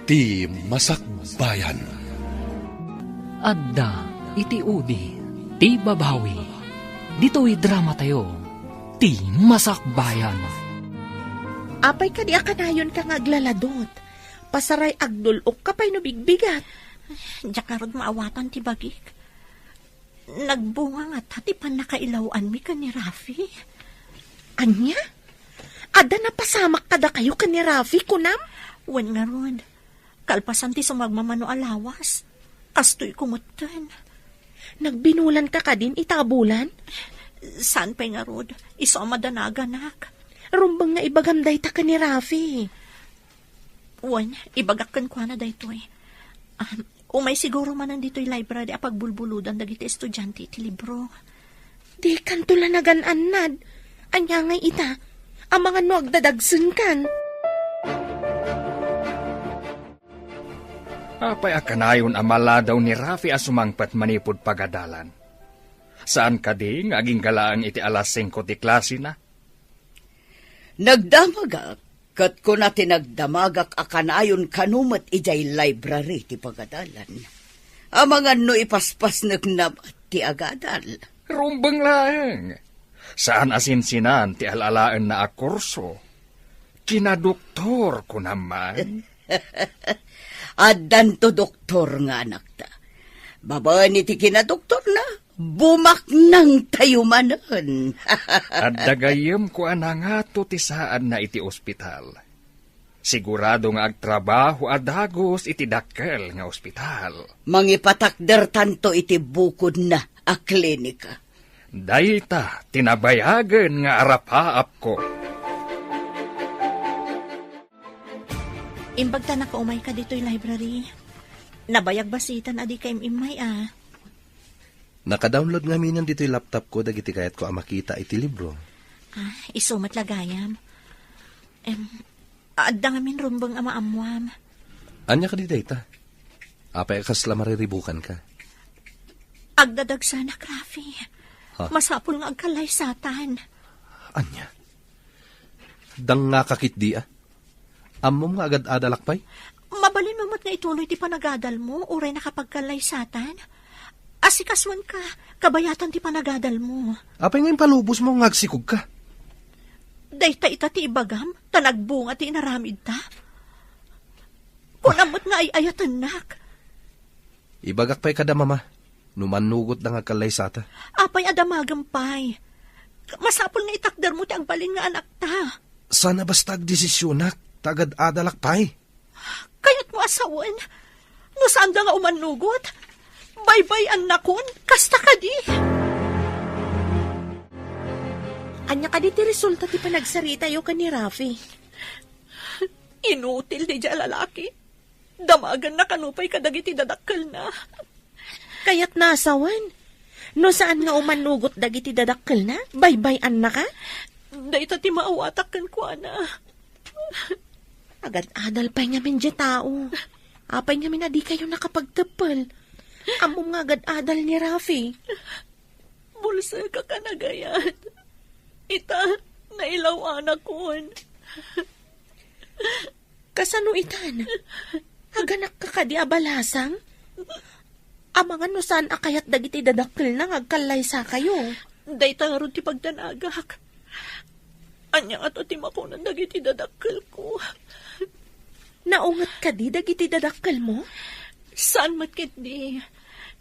ti Masakbayan. Adda iti udi ti babawi. Dito'y drama tayo ti Masakbayan. Apay ka di akanayon ka nga aglaladot. Pasaray agdulok ka pa'y nubigbigat. Diyak na rod maawatan ti bagik. Nagbunga nga tati pa nakailawan mi ka ni Rafi. Anya? Ada na pasamak kada kayo ka ni Rafi, kunam? Wan nga rod. Kalpasan ti sumagmamano alawas. Kastoy kumutan. Nagbinulan ka din itabulan? Saan pa nga rod? Iso madanaganak. Rumbang nga ibagamday ta ka ni Rafi. Wan, ibagakan ko na daytoy. Umay siguro man nandito'y library a pagbulbuludan dagiti estudyante iti libro. Di kanto lang nagananad. Anya ngay ita, ang mga nuagdadagsun kan. Apay akanayon amala daw ni Rafi asumangpat manipod pagadalan. Saan ka di nga aging galaang iti alas 5 ti klase na? Nagdamagak, kat ko na tinagdamagak akanayon kanumat ijay library ti pagadalan. Amangan no ipaspas nagnabat ti agadal. Rumbang lang. Saan asinsinan ti alalaan na akurso? Kinadoktor ko naman. Adan to doktor nga anak ta. Babaan iti kinadoktor na, bumak nang tayumanan. At dagayem ko anangato ti saan na iti ospital. Sigurado nga agtrabaho adagos iti dakkel nga ospital. Mangipatakder tanto iti bukod na a klinika. Dayta, tinabayagan nga arapaap ko. Imbag ta nakaumay ka dito'y library. Nabayag basitan adi kay imay Naka-download nga minan dito'y laptop ko dagiti kayat ko makita iti libro. Isumat lagayam. Adda nga min rumbang amam. Anya ka di dayta? Apay kasla mariribukan ka. Agdadagsanak, Rafi. Masapul nga agkalay satan. Anya? Dang nga kakit di Amom nga agad adalakpay? Mabalin mo nga ituloy ti panagadal mo, uray nakapagkalay satan. Asikaswan ka, kabayatan ti panagadal mo. Apay ngayon palubos mo ngagsikog ka. Dayta ita ti ibagam, tanagbunga ti inaramid ta. Kunamot nga ay ayatanak. Ibagak pa'y kada mama, numanugot na ngagkalay sata. Apay adamagampay. Masapul nga itakder mo ti agbalin nga anak ta. Sana basta agdesisyonak, tagad adalakpay. Kayat mo asawan, no saan da nga umanugot? Bye-bye anakon, kasta ka di. Anya ka di ti resulta ti panagsarita yo ka ni Rafi. Inutil di dya lalaki. Damagan na kanupay kadagiti dadakkel na. Kayat nasawan. No saan nga umanugot dagiti dadakkel na? Bye-bye na ka? Dayta ti maawatak kan ko na. Agad adal pa'y nga min tao. Apay nga min adi kayo nakapagtapal. Amom nga agad adal ni Rafi. Bulsa ka kanagayan. Ita, nailaw anak kon. Kasano itan? Haganak ka kadi abalasang? Amangan no saan akayat dagiti dadakkel na ngagkalay sa kayo. Dayta nga ron ti pagdanagak. Anya nga to ti makunan dagiti dadakkel ko. Naungat ka di dagiti dadakkel mo? Saan matkit di?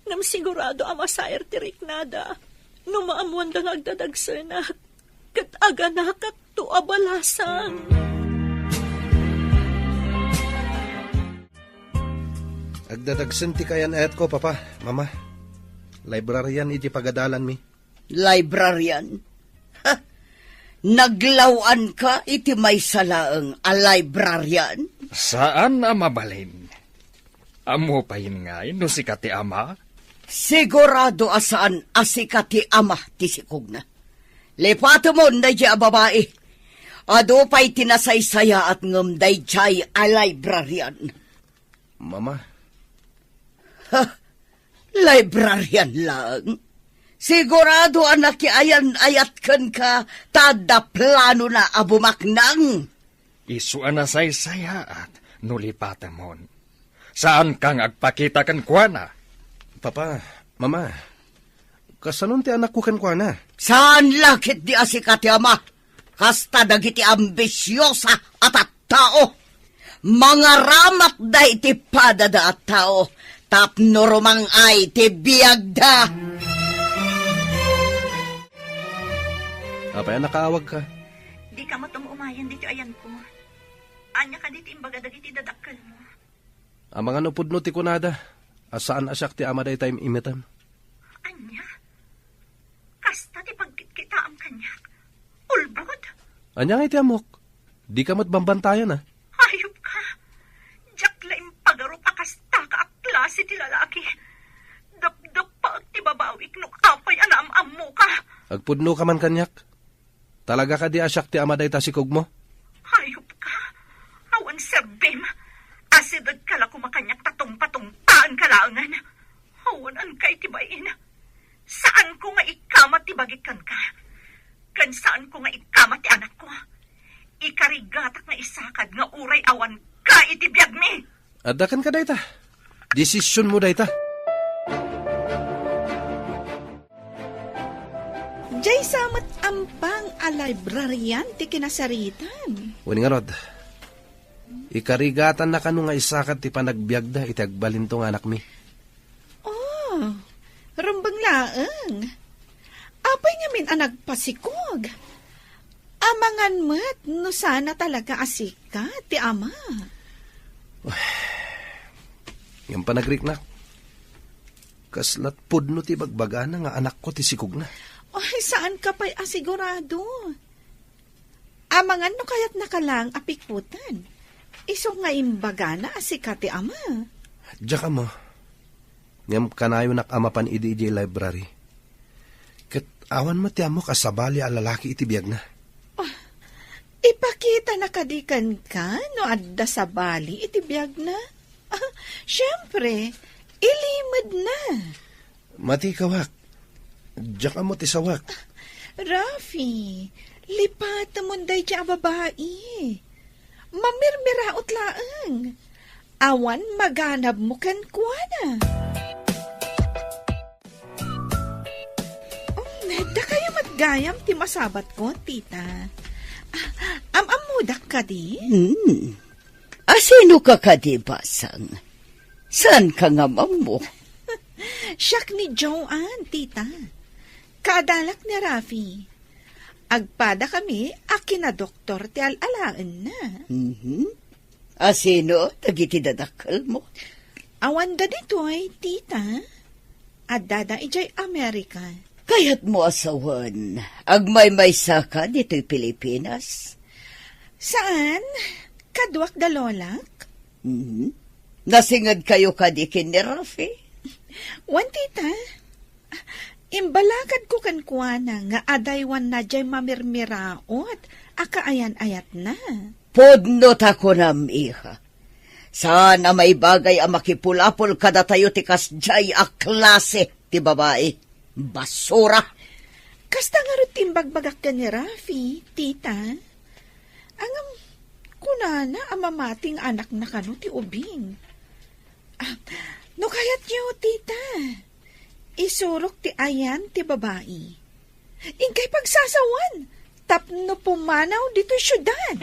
Nam sigurado amasair ti riknada. Numaamuan da ngagdadagsanak. Kat aga nakak to abalasang. Agdadagsan ti kayan ayat ko, papa, mama. Librarian iti pagadalan mi. Librarian? Ha? Naglawan ka iti may salaang a librarian? Saan na mabalin? Amo pa yun nga, no si kati ama? Sigurado asaan asikati ama ti sikog na. Lepato mo na dya babae. Ado pa'y tinasaysaya at ngamday jay a librarian. Mama. Ha? Librarian lang? Sigurado anak ayan ayat kan ka tada plano na abumaknang. Isu na saysaya at nulipatan mon. Saan kang agpakita kan kuana? Papa, mama, kasanon ti anak ko kan kwa na? Saan lakit di asikati ama? Kasta dagiti ambisyosa at tao. Mga ramat da iti padada at tao. Tapno rumang ay ti biyagda. Apay, nakaawag ka. Di ka mo tumumayan dito ayan ko. Anya ka dito imbaga dagiti dadakkel mo. Ang mga nupudno ti kunada. Asaan asyak ti ama day time imitam? Anya? Kasta ti pagkita am kanyak. Ulbod? Anya nga iti amok. Di ka mo't bambantayan, ah. Hayop ka. Diyak laing pagarup akasta ka ak klase ti lalaki. Dapdap pa ak ti babawik no apay anam mo ka. Agpudno ka man kanyak. Talaga ka di asyak ti ama day tasikog mo? Hayop ka. Awan serbim. Asidad ka la kumakanyak tatong-patungtaan kalaangan. Awan an kay tibain. Saan ko nga ikamat tibagikan ka? Kan saan ko nga ikamat ti anak ko? Ikarigatak na isakad nga uray awan ka itibiyag mi. Adakan ka dayta. Desisyon mo dayta. Jay samat ampang a librarian ti kinasaritan. Wani nga rod. Ikarigatan na kanu nga isakad ti panagbiagda iti agbalintong anak mi. Oh, rambang laeng. Apay nga min ang nagpasikog. Amangan mo't no sana talaga asika ti ama. Yung panagrik na. Kaslat pudno ti bagbagana nga anak ko ti sikog na. Ay, saan ka pa'y asigurado? Amangan no kaya't nakalang apikutan. Iso nga imbaga na asika ti ama. Diya ka mo. Ngam kanayo nak amapan idi library. Kat awan mo ti amo kasabali a lalaki iti biyag na. Ipakita na kadikan ka no adda sa bali iti biyag na. Siyempre, ilimad na. Mati kawak. Diya ka mo ti sawak. Rafi, lipat mo day siya babae. Mamirmiraot laeng. Awan maganab mo kan kuwana. Da kayo matgayam ti masabat ko, tita. Amudak ka di? Asino ka di, Basang? Saan ka nga mo? Siyak ni Joanne, tita. Kadalak ni Rafi. Agpada kami, akin na doktor ti alalaan na. Asino, tagiti dadakal mo? Awan da dito ay, tita. Adada ijay Amerika. Kaya't mo asawan, agmay-may saka dito'y Pilipinas. Saan? Kadwak da lolak? Nasingad kayo kadikin ni Rafi? Wan, tita. Imbalakad ko kankwana nga adaywan na jay mamirmiraot, akaayan-ayat na. Podnot ako nam, iha. Sana may bagay ang makipulapol kada tayo tikas jay a klase ti babae. Basura! Kasta nga rin timbagbagak ka ni Rafi, tita. Angam, kunana ang mamating anak na kano ti ubing. No kayat niyo, tita. Isurok ti ayan ti babae. Ingkay pagsasawan, tapno pumanaw dito syudad.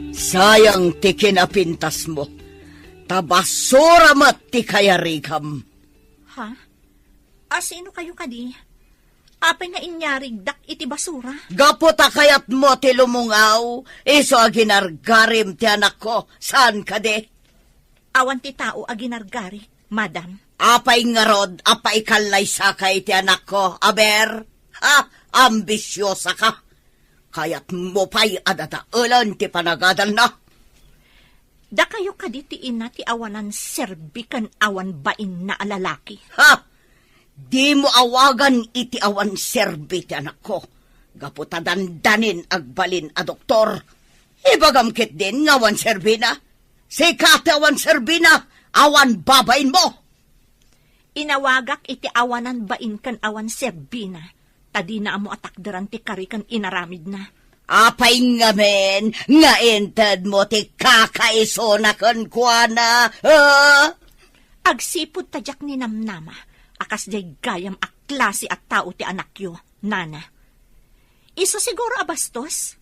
Sayang ti kinapintas mo. Tabasura mat ti kayarikam. Ha? Asino kayo kadi? Apay nga inyarig dak iti basura? Gapota kayat mo ti lumungaw, iso aginargarim ti anak ko. Saan ka de? Awan ti tao aginargari, madam. Apay nga rod, apay kalay sakay ti anak ko. Aber, ha? Ambisyosa ka. Kayat mo pa'y adadaulan ti panagadal na. Da kayo kaditiin na ti awanan serbikan awan bain na alalaki. Ha? Di mo awagan iti awan serbi ti anak ko. Gaputa dandanin agbalin a doktor. Ibagamkit din ngawan serbi na. Sikat awan serbi na, awan babain mo. Inawagak iti awanan bain kan awan serbi na. Tadi na amo atakdaran ti karikan inaramid na. Apay nga men, nga ented mo ti kakaiso na kankwana. Agsipod tadyak ni namnama, akas jay gayam a klase at tao ti anak yo, nana. Iso siguro abastos?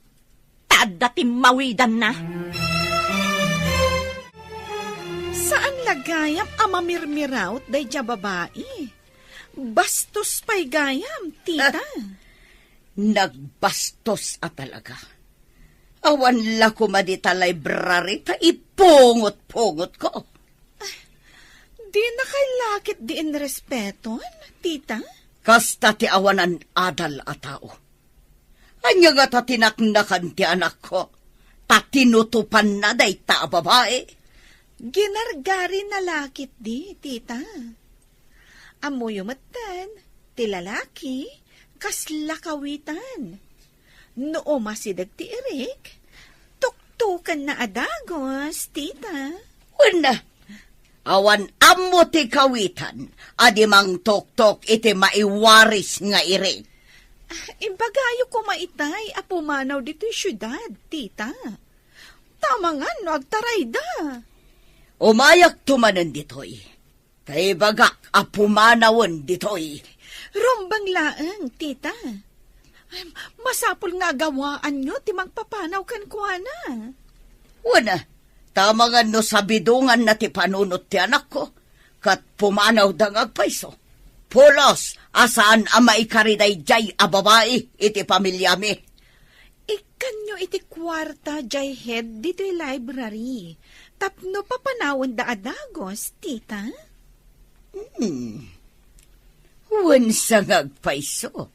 Taadda ti mawidan na. Saan lagayam amamirmiraut day ja babae? Bastos pa'y gayam, tita. Nagbastos a talaga. Awan la ko madita library ta ipungot-pungot ko. Di na kay lakit di in respeton, tita. Kasta ti awanan adal a tao. Anya nga ta tinaknakan ti anak ko. Ta tinutupan na day ta babae. Ginargari na lakit di, tita. Amoy umatan, ti lalaki, kasla kawitan. Noo masidag ti Eric, tuktukan na adagos, tita. Una, awan amo ti kawitan, adi mang tok-tok iti maiwaris nga Eric. Imbagayo ko maitay, apumanaw dito yung syudad, tita. Tama nga, no, agtaray da. Umayak tumanan ditoy. Kay bagak apumanawon ditoy. Rombang laang, tita. Ay, masapol nga gawaan nyo, timang papanaw kan kuana. Una, tama nga no sabidungan na ti panunot ti anak ko. Kat pumanaw dang agpaiso. Pulos, asaan ama ikariday jay a babae iti pamilyami. Ikan nyo iti kwarta jay head dito yung library. Tapno papanawon da adagos, tita. Wansa ngagpaiso.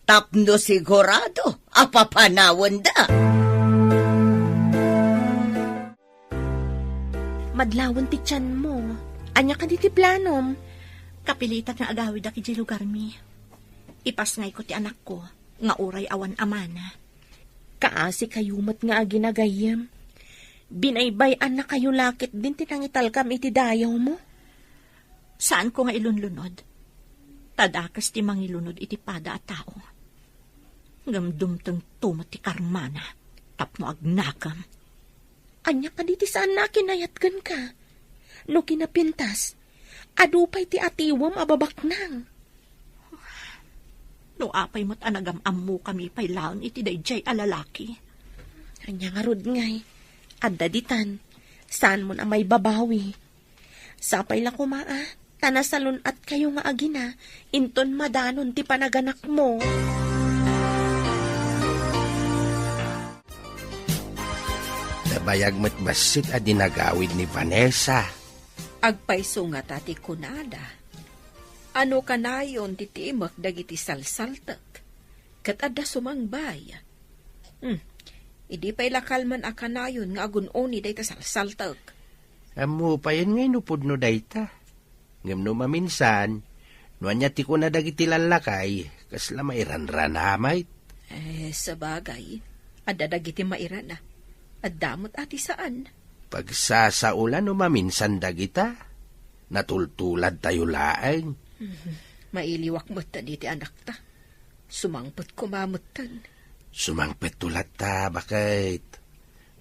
Tapno sigurado apapanawon da. Madlawon ti tiyan mo. Anya ka di ti planom. Kapilitan nga agawid aki di lugar mi. Ipasngay ko ti anak ko, nga uray awan amana. Kaasi kayumat nga aginagayam. Binaybayan na kayo lakit din tinangital kam iti dayaw mo. Saan ko nga ilunlunod? Tadakas ti mangilunod iti pada at tao. Gamdumtang tumat ti karmana, tapno agnakam. Anya ka diti saan na kinayatgan ka? No kinapintas, adupay ti atiwam ababaknang. No apay mo't anagam mo kami pay laon iti dayjay alalaki. Anya nga rod ngay, adda ditan, saan mo na may babawi. Sapay lang kumaa, tanasalon at kayo nga agina, inton madanon ti panaganak mo. Nabayag mo't basit a dinagawid ni Vanessa. Agpaiso nga tati kunada. Ano kanayon titimak dagiti salsaltak. Kat adda sumangbay. Idi pa'y lakal man akanayon nga agunoni dayta salsaltak. Amo pa yan ngay nupod no dayta. Ngam no maminsan, no anya ti ko na dagiti lalakay, kasla mairanran hamay. Sa bagay, adda dagiti mairana. Addamot ati saan? Pagsasaulan no maminsan dagita, natultulad tayo laeng. Mailiwak mo ta diti anak ta. Sumangpot kumamutan. Sumangpet tulat ta, bakit?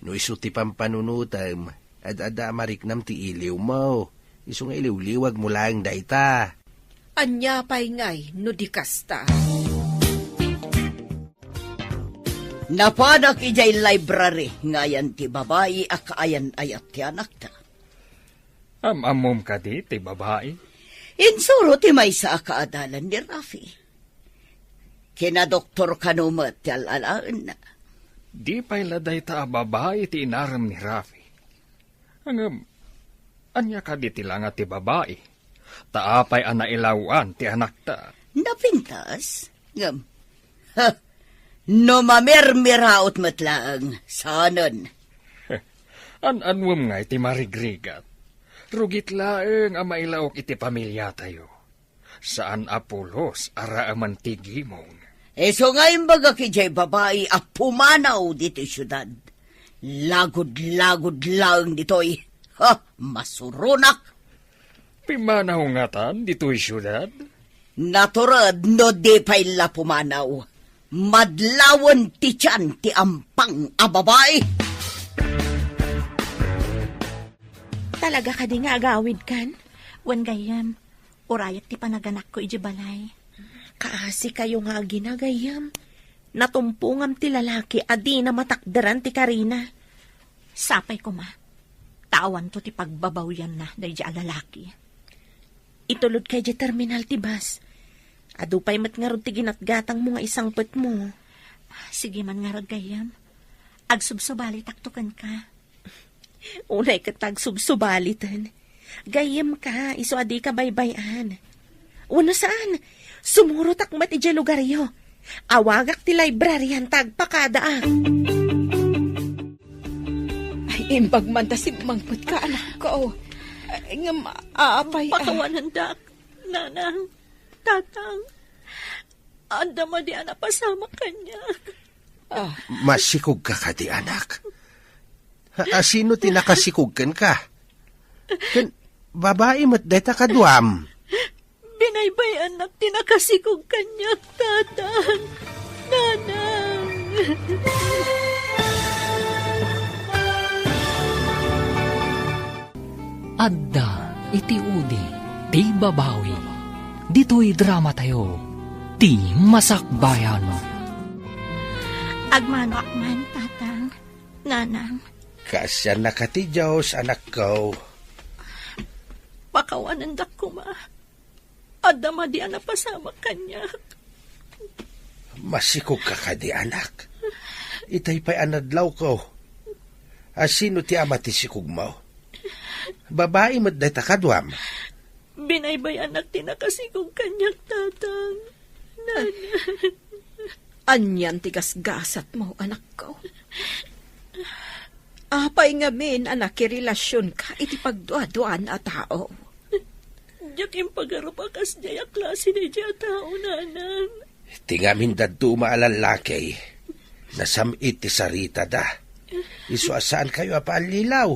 No isuti pampanunutam, ad-ada mariknam ti iliw mo. Isu nga iliw-liwag mo lang dayta. Anya pa'y ngay, no di kasta. Napanak ijay library, ngayan ti babae akaayan ayat ti anak ta. Amom ka di, ti babae. Insuro ti may sa akaadalan ni Rafi. Kina doktor kanumat ti alalaan na. Di pa'y laday ta babae ti inaram ni Rafi. Angam, anya ka di tilanga ti babae. Taapay anailawan ti anak ta. Napintas? Ngam. No mamirmiraot matlaang. Sanon. An-anwam nga iti marigrigat. Rugit laeng ang mailaok iti pamilya tayo. Saan apulos araaman tigimong. So nga imbaga kijay babae apumanaw dito syudad. Lagod-lagod lang ditoy. Masurunak. Pimanaw nga tan dito'y syudad? Naturad no di pa'y la pumanaw. madlawan ti tiyan ti ampang a babae. Talaga ka di nga agawid kan? Wan gayam, urayat ti panaganak ko iji balay. Kaasi kayo nga ginagayam. Natumpungam ti lalaki adi na matakdaran ti Karina. Sapay ko ma, tawan to ti pagbabawyan na day di alalaki. Itulod kay di terminal ti bus. Adupay mat nga rod ti ginatgatang mo nga isang pet mo. Sige man nga rod gayam, agsubsubali taktukan ka. Unay katag subsubalitan. Gayam ka, iso adi ka baybayan. Una saan? Sumuro takmat iti lugaryo. Awagak ti libraryan tagpakada ah. Ay, imbag man ta si mangput ka, anak ko. Ay, nga maapay. Pakawanan dak, nanang, tatang. Anda ma di anak pasama kanya. Masikog ka ka di anak. Sino tinakasikugkan ka? Kan, babae mo't deta kaduam. Binaybay anak tinakasikog kanya, tatang, nanang. Adda iti udi ti babawi. Dito'y drama tayo, ti Masakbayan. Agmano akman, tatang, nanang. Kasya na ka ti Diyos, anak ko. Pakawanan dak ko ma. Adama di anak pasama kanya. Masikog ka ka di anak. Itay pa'y anadlaw ko. Sino ti ama ti sikog mo? Babae mo't deta kaduam. Binaybay anak tinakasikog kanya, tatang, nanang. Anyan tigas-gasat mo, anak ko. Apay nga min, anak, relasyon ka, iti pagduaduan a tao. Diyak yung pagarupakas niya yung klase ni diya tao, nanang. Tingamin dadto maalalaki. Nasamit ti sarita da. Isuasaan kayo apalilaw.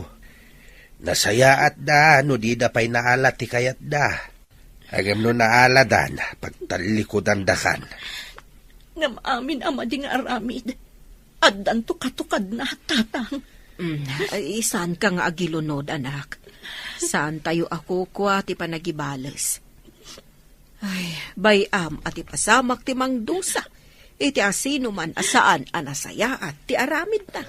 Nasayaat da, no di da pa'y naalat ti kayat da. Agam no naaladan, pagtalikodan da kan. Ngam amin ama ding aramid. Addan to katukad na, tatang. Ay, saan ka nga agilunod, anak? Saan tayo ako kwa ti panagibales? Ay, bayam at ipasamak ti mangdusa. Iti asino man asaan anasaya at ti aramid na.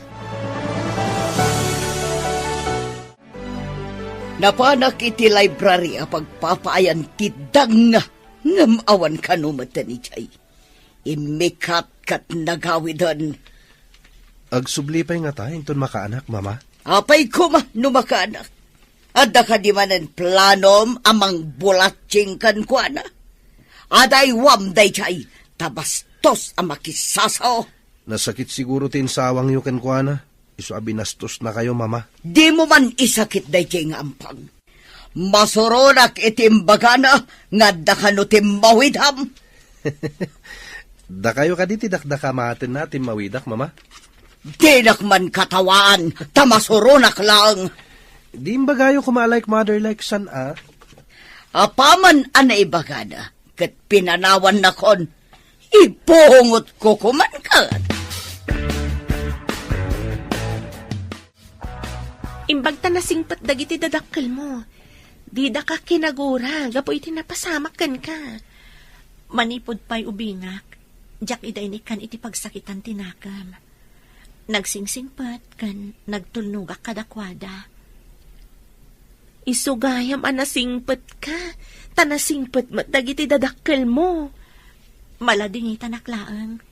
Napanak iti library a pagpapaayan ti danga ngam awan kanumatan ni Jay. Imikat kat nagawidan. Agsublipay nga tayo, inton makaanak, mama. Apay ko ma, numakaanak. Adda ka di manan planom amang bulatsing kan kwa na. Aday wam day chay, tabastos ang makisasaw. Nasakit siguro tinsawang yu kan kwa na. Iso abinastos na kayo, mama. Di mo man isakit day chay nga ampang. Masuronak itimbagana, nga dakano timbawidham. Da kayo ka diti dakdaka maatin natin mawidak, mama. Dinak man katawaan, tamasuronak lang. Di imbagayo kumalike mother like son, ah. Apaman anaibagana, kat pinanawan na kon, ipungot ko kuman ka. Imbag ta nasingpat dagiti dadakkel mo. Di da ka kinagura, gapoy tinapasamakan ka. Manipod pa'y ubingak. Diyak idainik kan iti pagsakitan tinakam. Nagsingsingpat kan nagtulnugak kadakwada. Isugayam anasingpat ka. Tanasingpat mat dagiti dadakkel mo. Malading itanaklaang.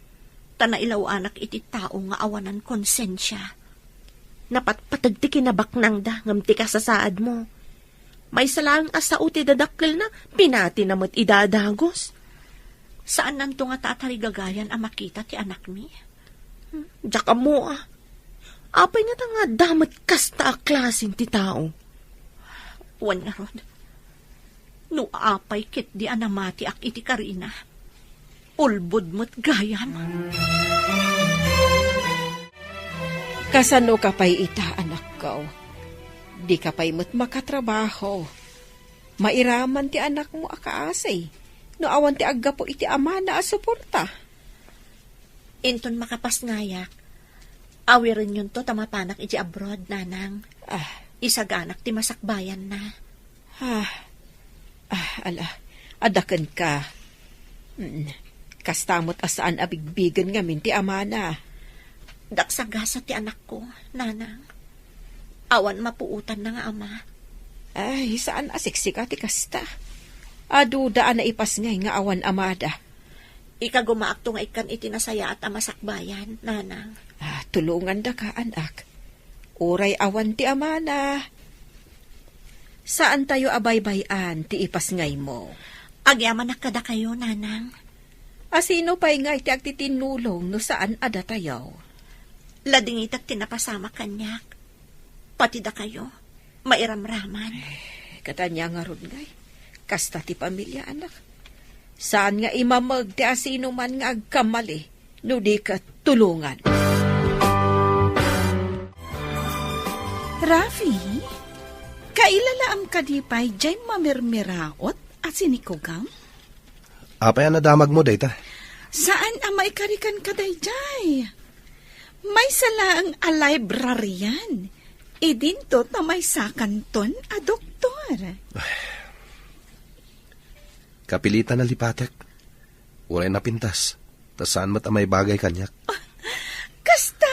Tanailaw anak iti tao nga awanan konsensya. Napatpatagti kinabaknang da ngam ti kasasaad mo. May salang asao ti dadakkel na pinati na mat idadagos. Saan nanto nga tatarigagayan ang makita ti anak mi? Diyak mo ah. Apay nga nga damat kasta a klaseng ti tao. Wan nga rod. No apay kit di anamati ak iti Karina. Ulbod mo't gayam. Kasano ka pa'y ita, anak ko? Di ka pa'y mo't makatrabaho. Mairaman ti anak mo akaasay. No awan ti agga po iti ama na asuporta. Inton makapas ngayak, awirin yun to tamapanak iti abroad, nanang. Isaganak ti masakbayan na. Adakan ka. Kastamot asaan abigbigan ngamin ti amana. Daksagasa ti anak ko, nanang. Awan mapuutan na nga ama. Ay, saan asiksika ti kasta? Adudaan na ipas ngay nga awan amada. Ikagumaakto nga ikan itinasaya at amasakbayan, nanang. Tulungan da ka, anak. Uray awan ti amana. Saan tayo abaybayan ti ipas ngay mo? Agyaman na kada kayo, nanang. Asino pa'y ngay ti agtitinulong no saan ada tayo? Lading itak tinapasama kanyak. Pati da kayo, mairamraman. Katanya nga ron ngay. Kasta ti pamilya, anak. Saan nga imamag ti asino man nga agkamali, no di ka tulungan. Rafi, kailalaam ka di pa'y jay mamirmiraot at sinikugam? Apay ang nadamag mo, dayta? Saan amay karikan ka day jay? May salaang a librarian. Idinto na may sakanton a doktor. Kapilitan na lipatek. Walay na pintas. Tasaan mo't amay bagay kanyak. Kasta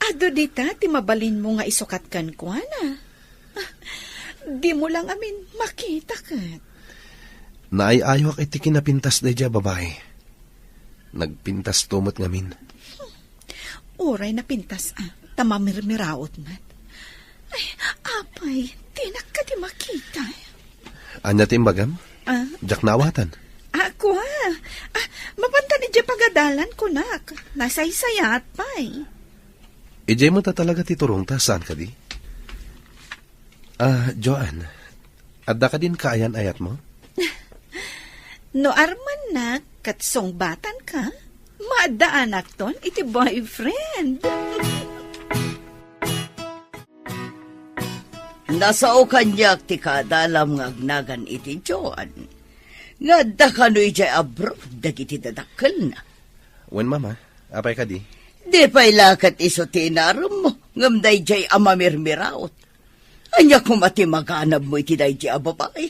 Ado dita, ti mabalin mo nga isukat kan ko, ana. Di mo lang amin makita kat. Naay-ayo iti kinapintas day dya, babae. Nagpintas tumot ngamin. Oray na pintas, tamamirmiraot mat. Ay, apay, tinak ka di makita. Anya timbagam? Jak nawatan. Ako mapanta ni dya pagadalan ko nak. Nasaysayat pa'y. Ijay mo ta talaga titurong ta, saan ka di? Joan, adda ka din kaayan ayat mo? No arman na, katsong batan ka, maadaan akton iti boyfriend. Nasao kanyak ti kadalam nga agnagan iti Joan. Nga da kano'y jay abroad, dagiti dadakkel na. Wen mama, apay ka di? Di pa'y lakat iso tinaram mo, ngamday jay amamirmiraot. Anya kumati maganab mo iti day jay ababay.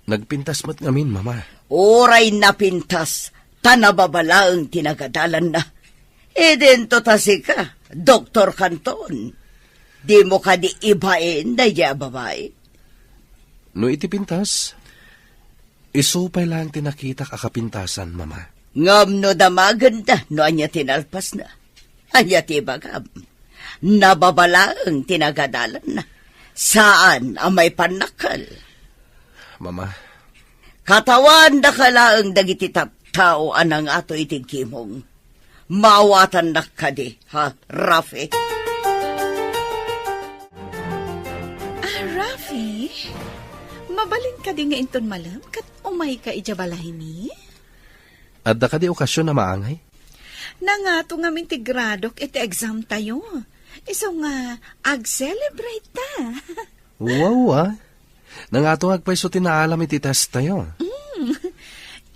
Nagpintas mo't ngamin, mama. Oray na pintas, tanababalaang tinagadalan na. Dento tasi ka, Dr. Canton. Di mo ka di ibain day jay ababay. No iti pintas, isupay lang tinakita kakapintasan, mama. Ngam no damaganda no anya tinalpas na. Anya tibagam. Nababalaang tinagadalan na. Saan ang may panakal? Mama. Katawan da kalaang dagiti tao anang ato itigkimong. Mawatan na kadi, ha, Rafi? Rafi, mabalin ka di nga inton malam, kat umay ka ijabalahin ni? Adda ka di okasyon na maangay? Nangato nga mintigradok iti exam tayo. Iso nga, ag-celebrate ta. Wow, nangatong agpaiso tinaalam iti test tayo.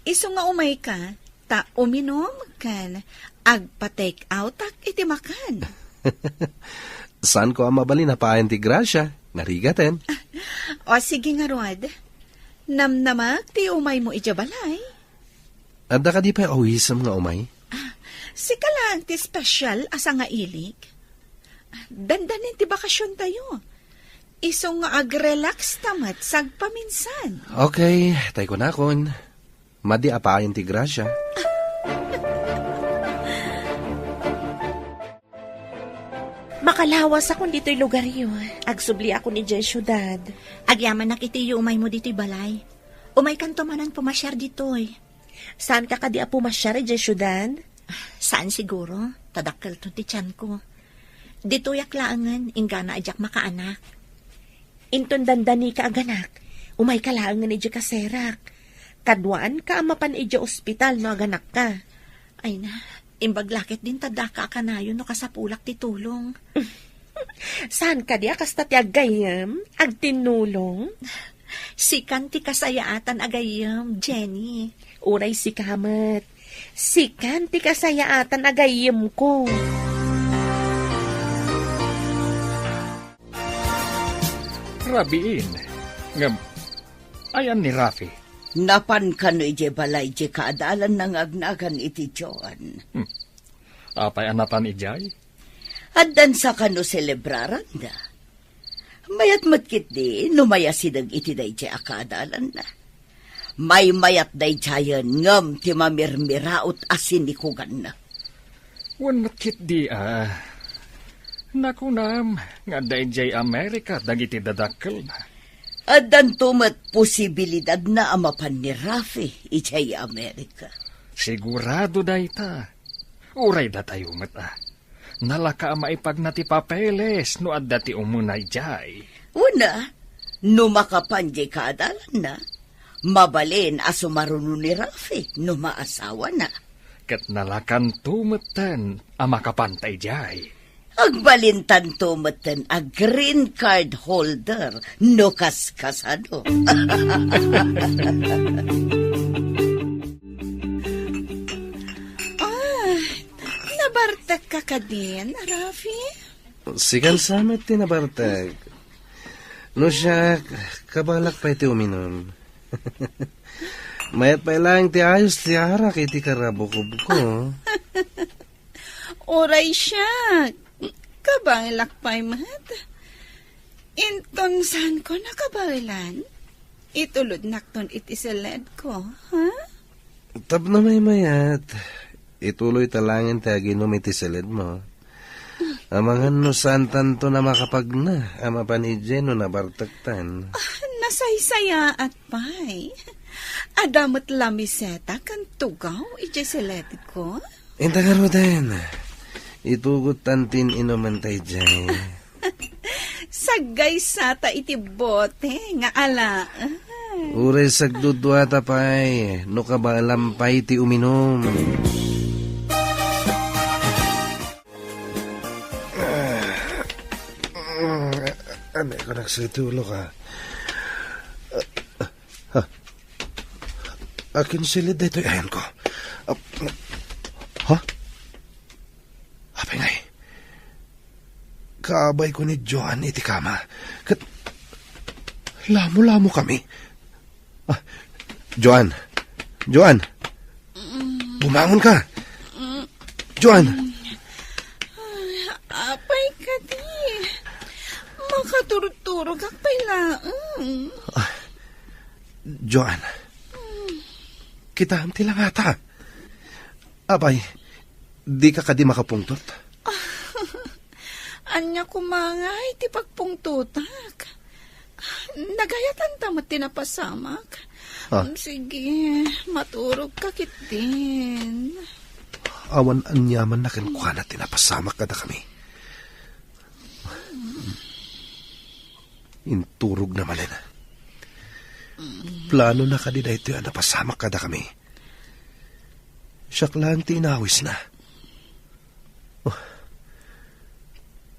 Iso nga umay ka, ta uminom kan, agpa-take out ak iti makan. Saan ko ang mabali na paayan ti Gracia? Narigaten. O sige nga, Rod. Namnamag ti umay mo ijabalay. Adda ka di pa awisam nga umay? Sika lang ti special asa nga ilig. Dandanin ti bakasyon tayo. Iso nga ag-relax tamat sagpaminsan. Okay, tay ko na kon. Madi apayan ti Gracia. Makalawas ako dito'y lugar yun. Agsubli ako ni Jay Syudad. Agyaman nakiti umay mo dito'y balay. Umay kanto manan pumasyar dito'y. Saan ka kadi a pumasyar, Jay Syudad? Saan siguro? Tadakkel to ti tiyan ko. Dito'y aklaangan, ingana ajak makaanak. Inton dandani ka aganak. Umay kalaangan ni Jay kaserak. Kadwaan ka amapan ija ospital no aganak ka. Ay na, imbaglakit din tadaka kanayo no kasapulak ti tulong. Saan ka di kasta ti agayam? Agtinulong? Sikan ti kasayaatan agayam, Jenny. Uray si kamat. Sikan ti kasayaatan agayim ko. Rabiin. Ngam, ayan ni Rafi. Napan ka no ije balay je kaadalan ng agnagan iti Joan. Apay anapan ijay? Addan sa kano selebraran da. Mayat matkit di, numaya sidag iti day je akaadalan na. May mayat day jayan ngam ti mamirmiraot asin ni kugan na. Wan matkit di Nakunam, nga dayjay Amerika dagiti dadakkel na. Addan tumat posibilidad na amapan ni Rafi ijay Amerika. Sigurado dayta. Uray da tayo mata. Nalaka maipag na ti papeles no adda ti umunay jay. Una, numakapan jay kaadalan na. Mabalin aso marunong ni Rafi no maasawa na. Kat nalakan tumatan amakapantay jay. Agbalintan tumatan a green card holder no kaskasado. Nabartag ka ka din, Rafi? Sikan samet tinabartag. No siya, kabalak pa iti uminom. Mayat pa ilang ti ayos ti harak iti karabukub ko. Oray siya. Kabalak pa'y mat. Inton saan ko nakabawilan? Itulod nakton iti salad ko, ha? Tab na may mayat. Ituloy talangin ti aginom iti salad mo. Amangan no saan tanto na makapag na. Ama panidje no nabartaktan. Nasaysaya at pa'y. Adamot lamiseta kan tugaw iti salad ko. Inta karo din. Itugot tantin inuman tayo dyan. Sagay sata iti bote nga ala. Uray sagdudwata pa'y. No kabalampay ti uminom. Anay ko nagsitulo ka. Akin silid dito ayan ko. Ha? Apay ngay. Kaabay ko ni Joan iti kama. Lamo-lamo kami. Joan! Joan! Bumangon ka! Joan! Apay ka di. Makaturog-turog ang pailaan. Joan! Kita ang tilangata. Abay, di ka kadi makapungtot? Anya kumangay ti pagpungtutak. Nagayatan tamat tinapasamak. Sige, maturog ka kitin. Awan anyaman na kinukuha na tinapasamak kada kami. Inturog na malin. Plano na kadida ito yan napasamak kada kami. Siyak lang tinawis na.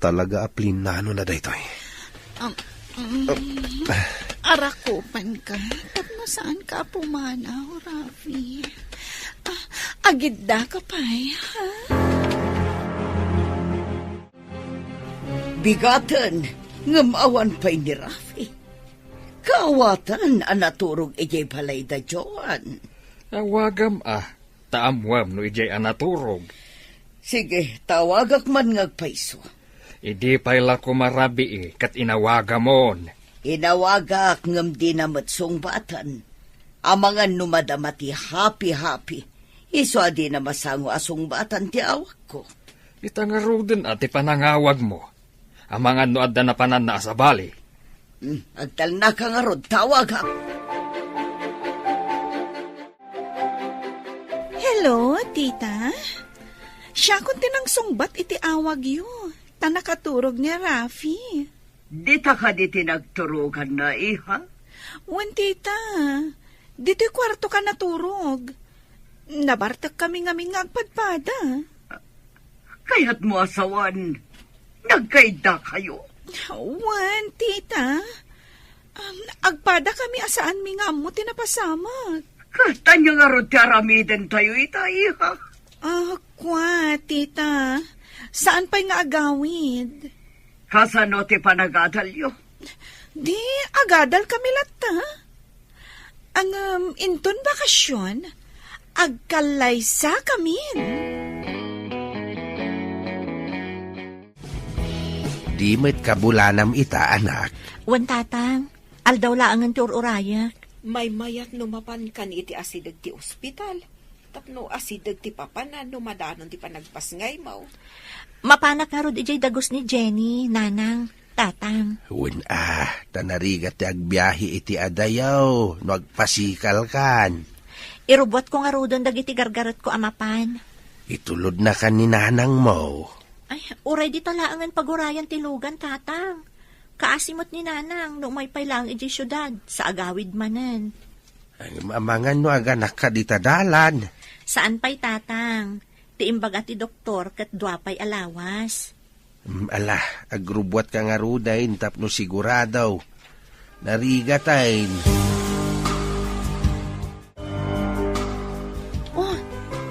Talaga aplinano na dayto eh. Arakupan ka. Tapno saan ka pumanaw, Rafi? Agidda ka pa'y, ha? Bigatan, ngamawan pa'y ni Rafi. Kaawatan ang naturog ijay balay da Joan. Awagam taamwam no ijay anaturog. Sige, tawagak man ngagpaiso. Idi payla ko marabi kat inawagamon. Inawagak ngam di na matsungbatan. Amangan numadamati happy-happy. Iso adi na masango asungbatan ti awak ko. Itangaruden ati panangawag mo. Amangan no adda na panan na asabali. Agtal na ka nga rod, tawagak. Hello, tita? Siya kung tinang sungbat iti awag yu. Tanakaturog ni Rafi. Dita ka di tinagturugan na, iha? Wan, tita. Dito'y kwarto ka naturog. Nabartak kami ngaming agpadpada. Kaya't mo asawan. Nagkaida kayo. Wan, tita. Agpada kami asaan mi nga mo tinapasamak. Tanya nga ron ti aramiden tayo itay, ha? Kwa, tita. Saan pa'y nga agawid? Kasano ti panagadalyo? Di, agadal kami latta. Ang inton bakasyon, agkalaysa kamin. Di met kabulanam ita, anak. Wan tatang, aldaw laangan ti ururayak. May mayat numapan kan iti asidag ti ospital. Tapno asidag ti papanan numadanon ti panagpasngay mo. Mapanak nga rod ijay dagos ni Jenny, nanang, tatang. Tanarigat ti agbiyahe iti adayaw, no agpasikal kan. Irubot ko nga rodon dagiti gargarot ko amapan. Itulod na kan ni nanang mo. Ay, uray dito laangan pagurayan ti lugan, tatang. Kaasimot ni nanang no may pailang ijay syudad sa agawid manen. Ang amangan no aganak ka ditadalan. Saan pa'y tatang? Ti imbaga ti doktor kat duapay alawas. Agrubwat ka nga rudain tapno siguradaw. Narigatayin. Oh,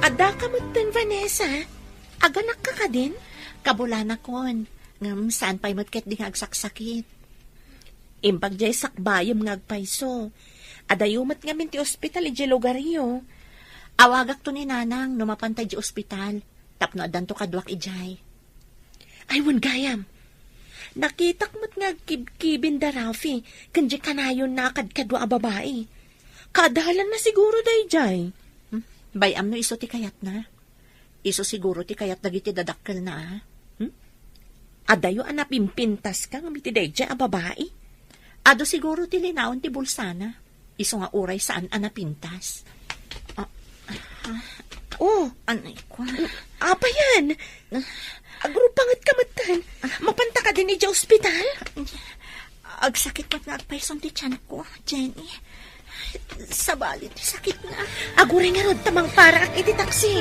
ada ka mo din, Vanessa. Aganak ka ka din? Kabulana kon. Ngam saan pa'y matket di nga agsaksakit. Imbag jay sakbayam nga agpayso. Adayumat nga min ti ospital iti lugaryo. Awagak to ni nanang numapantay di ospital. Tapno adan to kadwak ijay. Ay, wan gayam. Nakitak mo't nga kibkibin da Rafi. Kanji kanayon nakad kadwa a babae. Kadahalan na siguro da ijay. Bayam no iso ti kayat na. Iso siguro ti kayat dagiti dadakkel na. Adayo anapimpintas ka ng mitidayja a babae. Ado siguro ti linaon ti bulsana. Iso nga uray saan anapintas. Anay ko. Apa yan? Agrupangat ka matan. Mapanta ka din ija ospital? Agsakit mat nga agpayson ti tiyan ko, Jenny. Sabalit, sakit na. Aguray nga rod tamang para at iti taksi.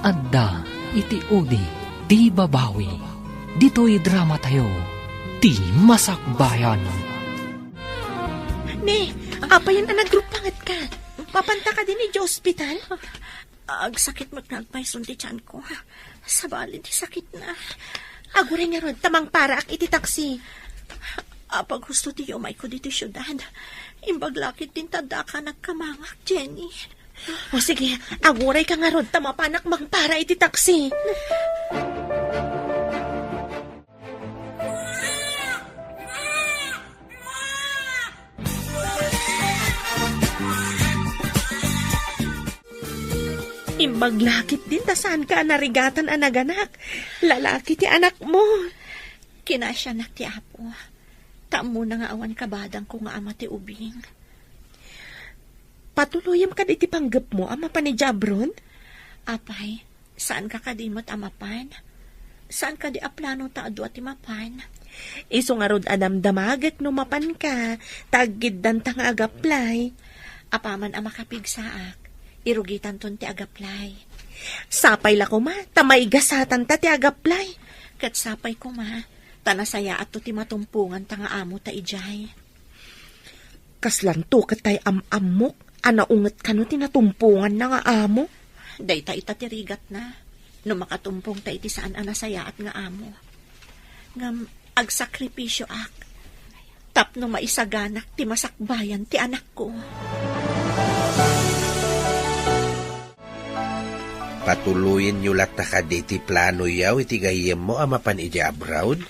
Adda iti udi di babawi. Dito'y drama tayo. Ti Masakbayan. Ne, apa yan ang nagrupangat ka? Papanta ka din iti ospital? Agsakit mat nga agpayson ti tiyan ko. Sabalit, sakit na. Aguray nga rod tamang para ak iti taksi. Apag gusto ti umay ko dito syudad. Imbaglakit din tada ka nagkamangak, Jenny. O sige, aguray ka nga rod tamapanak mang para iti taksi. Imbaglakit din ta saan ka narigatan anaganak. Lalaki ti anak mo. Kinasyanak ti apo. Tamo na nga awan kabadang ko nga ama ti ubing. Patuluyam ka iti panggap mo ama pa ni Jabron? Apay, saan ka kadimot amapan? Saan ka di aplano ta adu at imapan? Iso nga rod adamdamagak no mapan ka. Tagid dan ta nga agaplay. Apaman ama kapigsaak. Irugitan ton ti agaplay. Sapay la ko ma, tamay gasatan ta ti agaplay. Kat sapay ko ma, tanasaya at to ti matumpungan ta nga amo ta ijay. Kaslanto katay amok, anaunget ka no tinatumpungan na nga amo. Day ta itatirigat na, no makatumpong ta iti saan anasaya at nga amo. Ngam agsakripisyo ak, tapno maisaganak ti masakbayan ti anak ko. Patuluyin nyo lat na kaditi plano yaw iti gayem mo amapan iti abroad?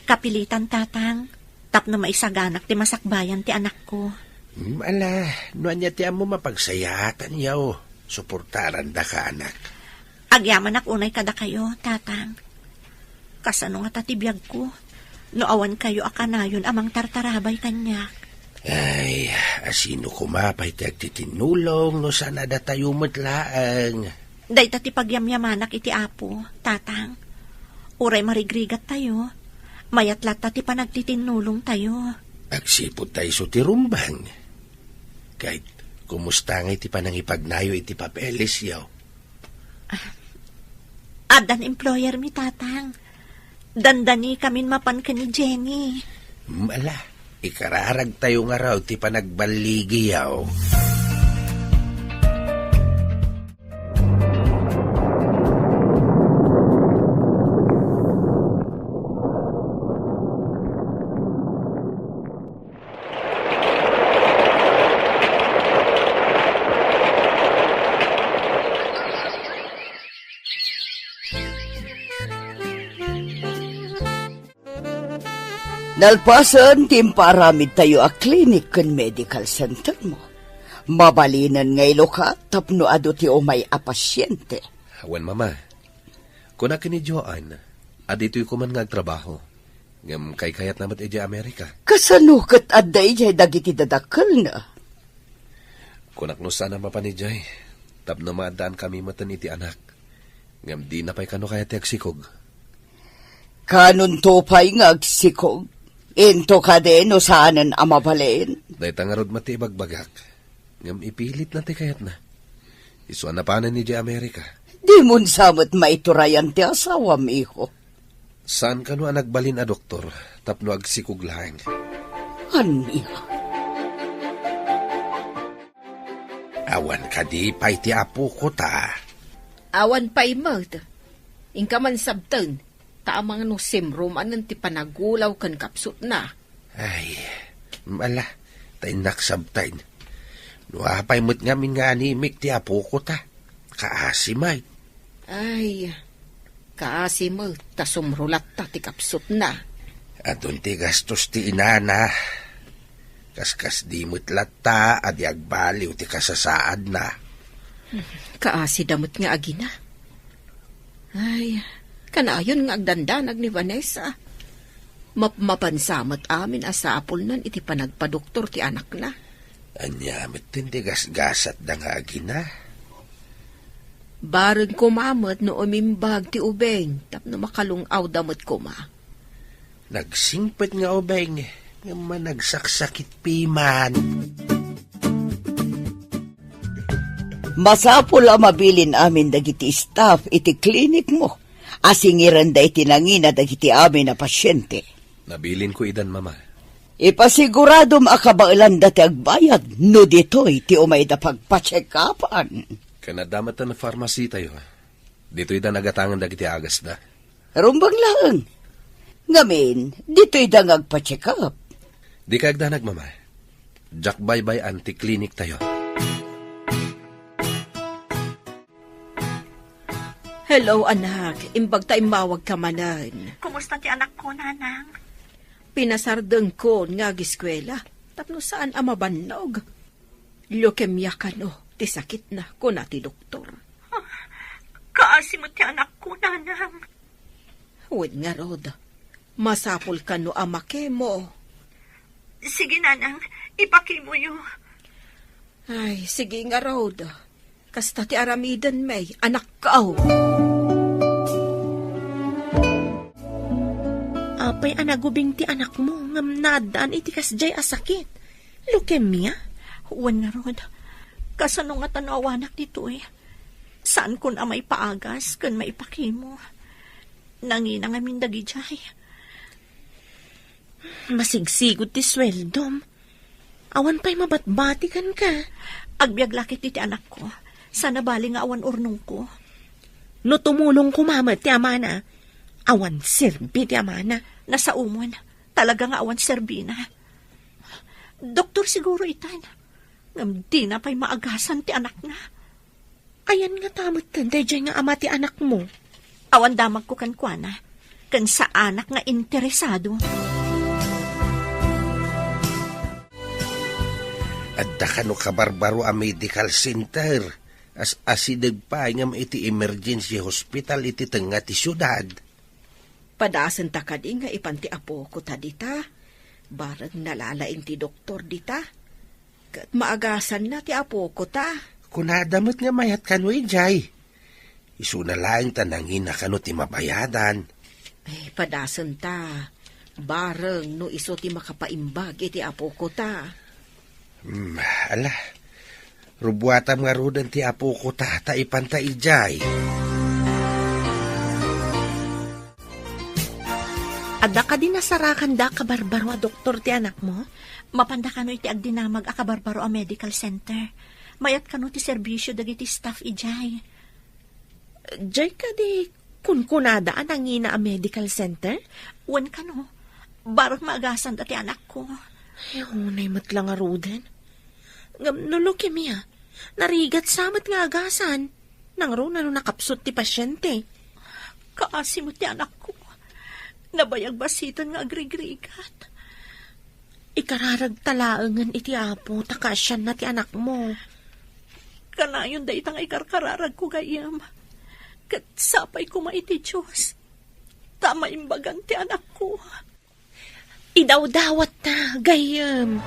Kapilitan tatang, tapno maisaganak ti masakbayan ti anak ko. Nuan niya ti amo mapagsayatan yaw. Suportaran da ka anak. Agyaman ak unay kada kayo, tatang. Kasano nga tatibiyag ko? No awan kayo akanayon amang tartarabay kanyak. Ay, asino kumapay ti agtitinulong no sana da tayo matlaang. Day tati pagyamyamanak iti apo, tatang. Uray marigrigat tayo. Mayatlat tati panagtitinulong tayo. Agsipot tayo so ti rumbang. Kahit kumusta nga iti panangipagnayo iti papeles yaw. Adan employer mi tatang. Dandani kamin mapan ka ni Jenny. Ikararag tayo nga raw ti panagbaligiyaw. Nalpasan, timparamid tayo a clinic kan medical center mo. Mabalinan ngay loka, tapno ado ti umay a pasyente. Awan mama, kuna kini Joan, adito'y kuman nga agtrabaho. Ngam kay kayat namat eja Amerika. Kasanukat aday jay dagiti dadakal na. Kunak no sana mapanijay, tapno maadaan kami matan iti anak. Ngam di na pa'y kano kaya ti agsikog. Kanon to pa'y nga agsikog. Into ka din o saanan amabalain. Day tangarod mati ibagbagak. Ngam ipilit na ti kayat na. Isuan na panan ni Jay Amerika. Di mun samot maiturayan ti asawam, iho. Saan ka no nagbalin a doktor, tapno agsikog lang? Aniya. Awan ka di pa'y ti apo ko ta. Awan pa imod. Ingka man sabten. Taamang no simrum anan ti panagulaw kan kapsut na. Ay, mala, tay naksabtain. Nuapay mo't ngamin nga animik ti apo ko ta. Kaasimay. Ay, kaasi mo, tasumrulat ta ti kapsut na. Adun ti gastos ti inana. Kaskas di mo't lata, adi agbaliw ti kasasaad na. Kaasi damot nga agina. Ay, kanayon nga agdandanag ni Vanessa. Mapansamot amin asapol nan iti panagpadoktor ti anak na. Anyamit tindi gasgasat da nga agina. Bareng kumamot no umimbag ti ubeng tapno makalungaw damot kuma. Nagsingpet nga ubeng, nga managsaksakit piman. Masapol ang mabilin amin dagiti staff iti klinik mo. Asingiran da iti nangina dagiti amin na pasyente. Nabilin ko idan, mama. Ipasigurado makabailan dati agbayad, no dito'y ti umay da pagpacheck-upan. Kanadamat na pharmacy tayo. Dito'y da nagatangan dagiti agas da. Rumbang lang. Ngamin, dito'y da ngagpacheck-up. Di ka agdanag, mama. Jack bye-bye anti-clinic tayo. Hello, anak. Imbag tayo mawag ka manan. Kumusta ti anak ko, nanang? Pinasardeng ko nga giskwela. Tapno saan amabannog? Leukemia ka no. Ti sakit na ko na ti doktor. Kaasi mo ti anak ko, nanang. Huwag nga, Rod. Masapol ka no amake mo. Sige, nanang. Ipakimo yun. Ay, sige nga, Rod. Kasta ti aramidan may, anak ka. Apay anagubing ti anak mo, ngam nadaan iti kasjay asakit. Leukemia? Huwan nga, Rod. Kasano nga tanaw anak dito eh. Saan kun amay paagas, kun maipakimo. Nangina nga mindagi jay. Masigsigod ti sweldom. Awan pa'y mabatbatikan ka. Agbiag lakit ti anak ko. Sana bali nga awan urnong ko. No tumulong kumamat ti amana, awan sirbi ti amana. Nasa umon, talaga nga awan serbina. Doktor siguro itan. Ngam di na pa'y maagasan ti anak na. Ayan nga tamot tanday dyan nga ama ti anak mo. Awan damag ko kankwana. Kan sa anak nga interesado. Adda ka no kabarbaro a medical center. As asidag pa nga iti emergency hospital iti tenga ti syudad. Padasan ta kadi nga ipanti apo ko ta dita. Barang nalalaing ti doktor dita. Kat maagasan na ti apo ko ta. Kunadamot nga mayat kanoy jay. Isu na lang tanangin na kano ti mabayadan. Ay, padasan ta. Barang no iso ti makapaimbag iti apo ko ta. Ala, rubuatam nga rudan ti apo ko ta ipantay jay. Adda ka din nasarakan da ka barbaro a doktor ti anak mo? Mapanda ka no iti agdinamag akabarbaro a medical center. Mayat ka no ti serbisyo dagiti staff ijay. Jay ka di kunkunadaan ang ina a medical center? Wan ka no. Barot maagasan dati anak ko. Ay, hunay matlang nga ruden. Ngam no leukemia. Narigat samat nga agasan. Nangro na no nakapsot ti pasyente. Kaasi mo ti anak ko. Nabayag basiton nga agrigrigat. Ikararag talaangan iti apo, takasyan na ti anak mo. Kanayon da itang ikarkararag ko gayam. Kat sapay ko maiti Diyos. Tama imbagan ti anak ko. Idaw-dawat na, gayam.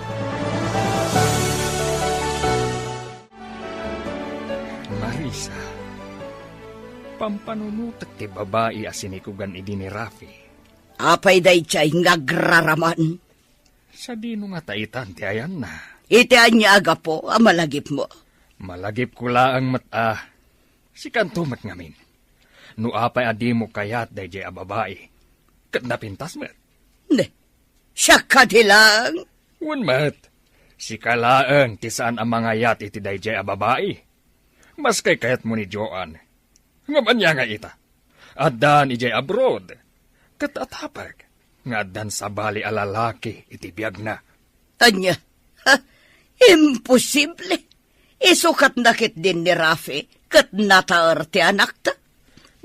Marisa, pampanunutak ti babae asinikugan idi ni Rafi. Apay day chay ngagraraman. Sa dino nga taitan ti ayan na. Itian niya aga po, malagip mo. Malagip ko laang mata. Si kantumat ngamin. No apay adi mo kayat day jay a babae. Kat napintas met. Ne, siya ka lang. Wan mat. Si kalaang ti saan ang mga yat iti day jay a babae. Mas kay kayat mo ni Joan. Ngaman niya nga ita. Adan ijay abroad. Kat atapag. Nga adan sa bali a lalaki iti biyag na. Anya, imposible. Isukat nakit din ni Rafi, kat nataar ti anak ta.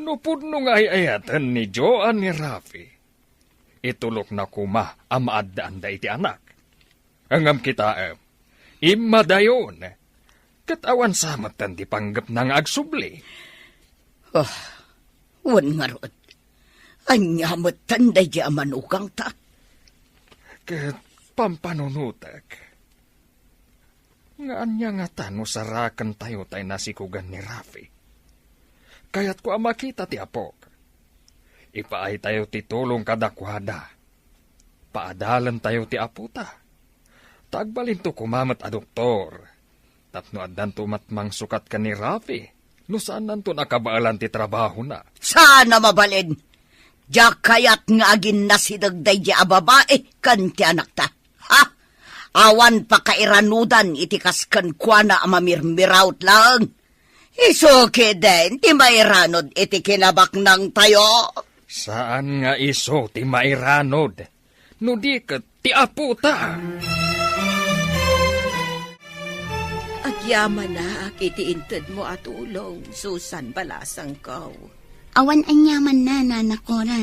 No pudno nga ayatan ni Joan ni Rafi. Itulok na kuma ang maadaan da iti anak. Angam kita imadayon. Kat awan samatan di panggap ng agsubli. Oh, wan nga rod. Anyamot tanday di amanukang ta. Kat pampanunutak. Nga anya nga tano sarakan tayo tayo nasikugan ni Rafi. Kaya't ko makita ti apok. Ipaay tayo ti tulong kadakwada. Paadalan tayo ti aputa. Tagbalin to kumamat a doktor. Tapno adan tumatmang sukat ka ni Rafi. No saan nanto nakabaalan ti trabaho na. Sana mabalin. Diyak kayat nga agin nasidagday di ababae kan ti anak ta. Ha? Awan pa kairanudan itikas kan kwa na amamirmiraut lang. Isuki din ti mairanod iti kinabak ng tayo. Saan nga iso ti mairanod? No di ka ti aputa. Agyaman na kitiintad mo at ulong, Susan Balasang ko. Awan anyaman na, nanakora.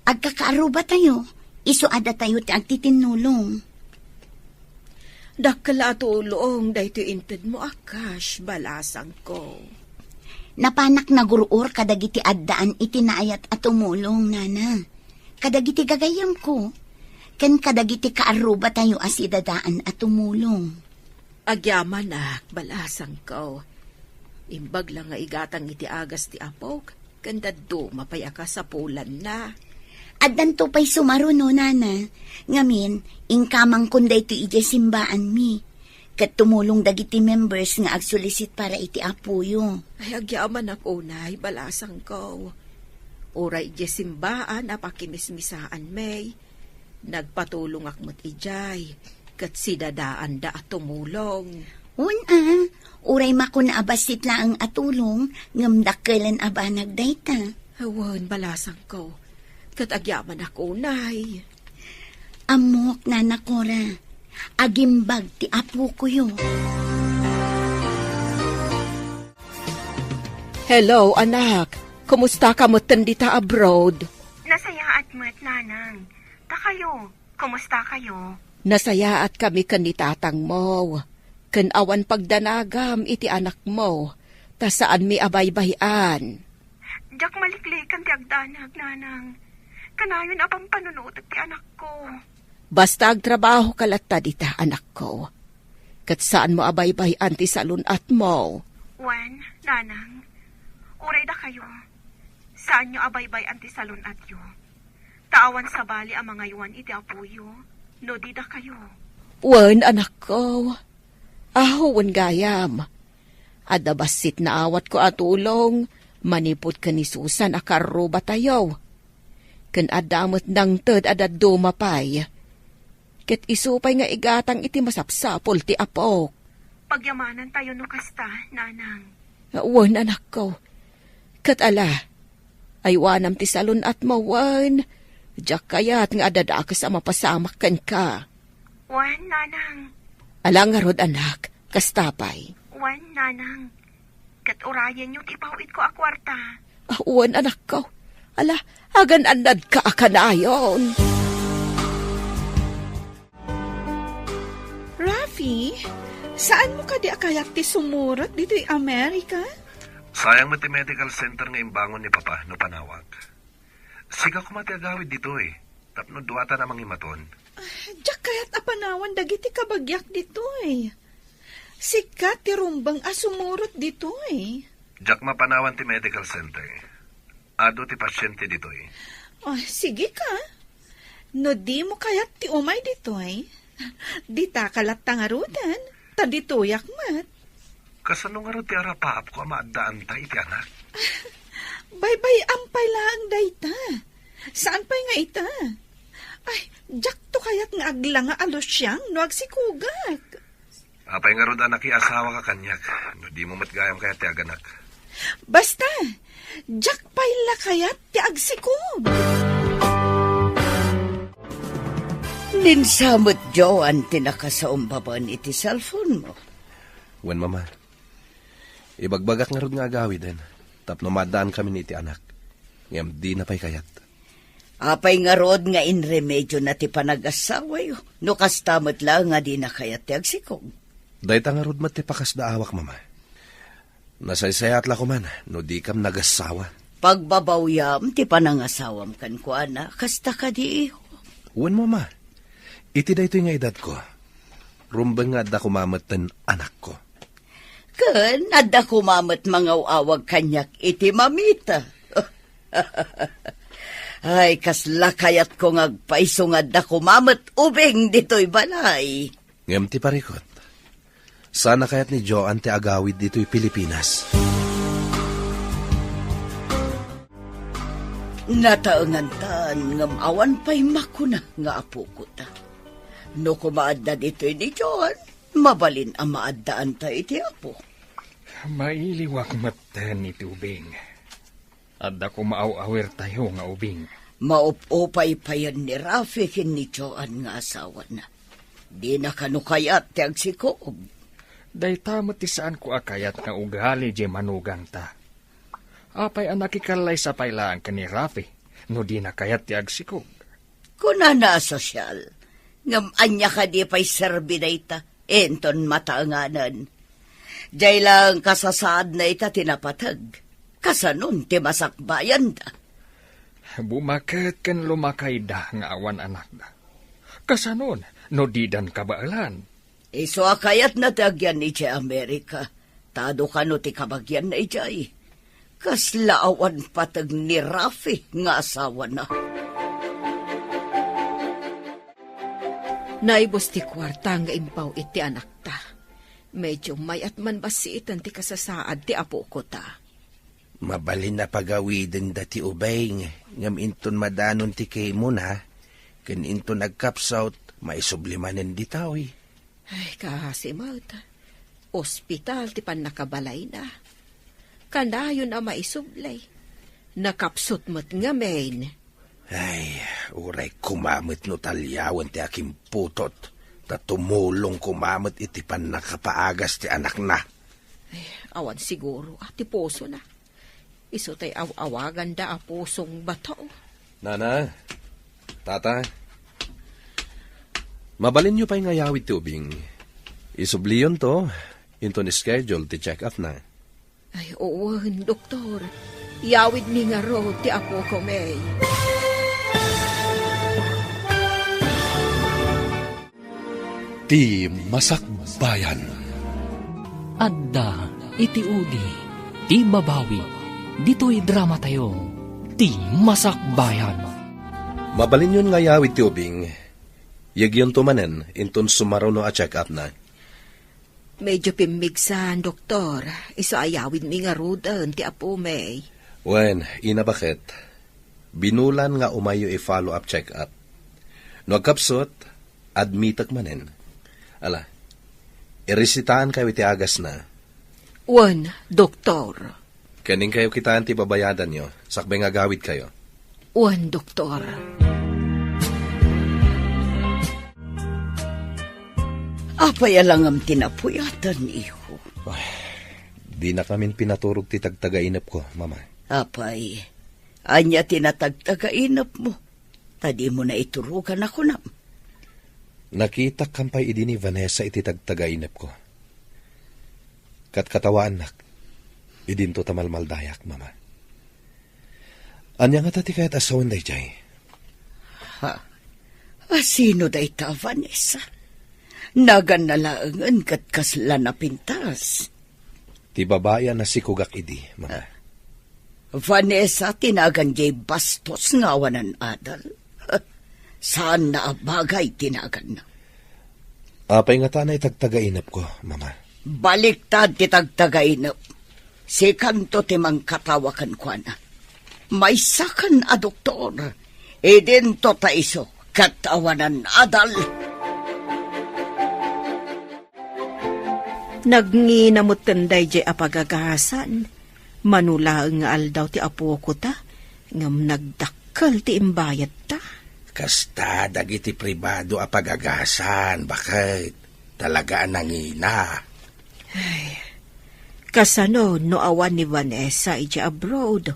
Agkakaaruba tayo, isuada tayo ti agtitinulong. Dakala tulong, dahi intad mo akash, Balasang ko. Napanak na guruor kadagiti addaan itinaayat at tumulong, nana. Kadagiti gagayam ko. Ken kadagiti kaaruba tayo asidadaan at tumulong. Agyaman na, Balasang ko. Imbag lang nga igatang iti agas ti apok. Kanda do, mapayaka sa pulan na. Addan to pa'y sumaro no, nana. Ngamin, ingkamang kunday to ije simbaan mi. Kat tumulong dagiti members nga agsulisit para iti apuyo. Ay, agyaman ako na, Balasang ko. Ura ije simbaan, apakimismisaan may. Nagpatulong akmat ijay. Kat sidadaan da at tumulong. Uray makuna abasit laang atulong, ngamdakkelan abanag dayta. Awan, Balasang ko. Kat agyaman ako, nay. Amok, nanakora. Agimbag ti apo ko yo. Hello, anak. Kumusta ka mo tandita abroad? Nasaya at mat, nanang. Ta kayo, kumusta kayo? Nasaya at kami kanitatang mo. Ken awan pagdanagam iti anak mo. Ta saan mi abaybayan? Diyak maliklikan ti agdanag, nanang. Kanayon apang panunutot ti anak ko. Basta agtrabaho kalatta dita, anak ko. Kat saan mo abaybayan ti salunat mo? Wan, nanang. Uray da kayo. Saan nyo abaybay ti salunat yo? Taawan sa bali ang mga yuan iti apuyo. No di da kayo. Wan, anak ko. Ahuwan gayam. Adabasit na awat ko atulong, manipot ka ni Susan akaruba tayo. Ken adamot ng ted adad dumapay. Ket isupay nga igatang iti masapsapol ti apok. Pagyamanan tayo no kasta, nanang. Wan anak ko. Ket ala, aywanam ti salon at mawan. Diyak kayat nga adadakas ang mapasamak kan ka. Wan, nanang. Ala nga rod anak, kastapay. Wan, nanang. Ket orayan yung ipawit ko a kwarta. Wan anak ko. Ala, agan anad ka akanayon. Rafi, saan mo ka di akayak ti sumurot dito Amerika? Sayang mo ti medical center nga imbangon ni Papa no panawag. Siga ko matiagawid dito eh. Tapno duwata namang imaton. Diyak kayat apanawan dagiti kabagyak dito eh. Sikat ti rumbang asumurot dito eh. Diyak mapanawan ti medical center. Ado ti pasyente dito eh. Oh, sige ka. No di mo kayat ti umay dito eh. Di takalat tangarudan. Tadituyak mat. Kasano nga rin ti arapaap ko amaadaan ta iti anak? Bye-bye ampay lang dayta. Saan pa'y nga ita? Ay, jak to kayat nga agla nga alos siyang no agsikugak. Apay nga rin anak asawa ka kanyak. No di mo matgayam kaya ti aganak. Basta, jak pa'y la kayat ti agsikug. Ninsamot Joan tinakasaumbaban iti cellphone mo. Wen mama, ibagbagak nga rin nga agawid din. Tapno madaan kami ni iti anak. Ngam di na pa'y kayat. Apay nga rod nga inremedyo na ti panag-asawa yo. No kastamot lang nga di na kayat ti agsikog. Dahit nga rod mat ti pakas da awak mama. Nasaysayat la ko man, no di kam nag-asawa. Pagbabawyam ti panangasawam kan ko ana, kasta ka di iho. Wen mama, iti da ito nga edad ko. Rumbang nga da kumamatan anak ko. Ken, adda kumamat mga awag kanyak iti mamita. Ay, kasla kayat ko ngagpaiso nga adda kumamat ubing dito'y balay. Ngam ti parikot. Sana kayat ni Joan ti agawid dito'y Pilipinas. Nataangan taan ngam awan pa'y makuna nga apo ko ta. No kumaadda dito'y ni Joan, mabalin ang maaddaan ta iti apo. Mailiwak matan iti ubing. Adda ko maaw-awer tayo nga ubing. Maupupay pa yan ni Rafi kin ni Joan nga asawa na. Di na kanukayat ti agsikog. Day tamat ti saan ko akayat nga ugali di manugang ta. Apay ang nakikalay sa pailaan ka ni Rafi, no di na kayat ti agsikog. Kuna na sosyal, ngam anya ka di pa'y serbi na ita, enton mataanganan. Diyay lang kasasaad na ita tinapatag, kasanon ti masakbayan da. Bumaket ken lumakay da nga awan anak da. Kasanon, no didan kabaalan. Iso akayat na tagyan ni Che Amerika, tado ka no ti kabagyan na ijay. Kaslaawan patag ni Rafi nga asawa na. Naibos ti kwarta nga impaw iti anak ta. Medyo mayat man basiitan ti kasasaad ti apo ko ta. Mabalin na pagawidin dati ubay ngam inton madanon ti kay mo na. Ken inton nagkapsaut, maisublimanen di tawi. Ay, kahasimot. Ospital ti pan nakabalay na. Kanayon ang maisublay. Nakapsot mo't nga main. Ay, uray kumamit no talyawan ti aking putot. Ta tumulong kumamit iti pan nakapaagas ti anak na. Ay, awan siguro ti puso na. Iso tay awagan da a pusong bato. Nana, tata, mabalin nyo pa'y ngayawit ti ubing. Isubliyon to, into ni schedule ti check up na. Ay, oo, doktor. Yawid mi nga ro ti apo ko may. Ti Masakbayan. Adda iti udi, ti babawi, dito'y drama tayo, ti Masakbayan. Mabalin yun ngayawit ti ubing. Yagyon tumanen, inton sumaro no a check up na. Medyo pimigsan, doktor. Iso ayawid mi nga rudan ti apo may. Wen, ina bakit? Binulan nga umayo i-follow up check-up. No kapsot, admitak manen. Ala, iresitahan kayo iti agas na. Wan, doktor. Kaning kayo kitaan ti babayadan nyo, sakbay nga gawid kayo. Wan, doktor. Apay alang am tinapuyatan, iho. Di na kamin pinaturog ti tagtagainap ko, mama. Apay, anya tinatagtagainap mo. Tadi mo na iturugan ako na. Nakita kampay idi ni Vanessa iti tagtagainap ko. Katkatawaan nak, idinto tamalmaldayak, mama. Anya nga tati kayat asawan day jay? Ha? Sino day ta, Vanessa? Nagan nalaangan kat kasla na pintas. Ti babaya na si Kugak idi, mama. Vanessa, tinagan jay bastos nga wanan adal. Saan na abagay tinagan na? Apay nga tanay tagtagainap ko, mama. Baliktad ti tagtagainap. Si kanto timang katawakan ko na. May sakan a doktor. Idinto ta iso katawanan adal. Nagnginamot tanday jay apagagasan. Manula nga aldaw ti apo ko ta. Ngam nagdakkel ti imbayat ta. Kasta, dagiti pribado apagagasan. Bakit? Talaga nangina. Ay, kasano no awan ni Vanessa iti abroad.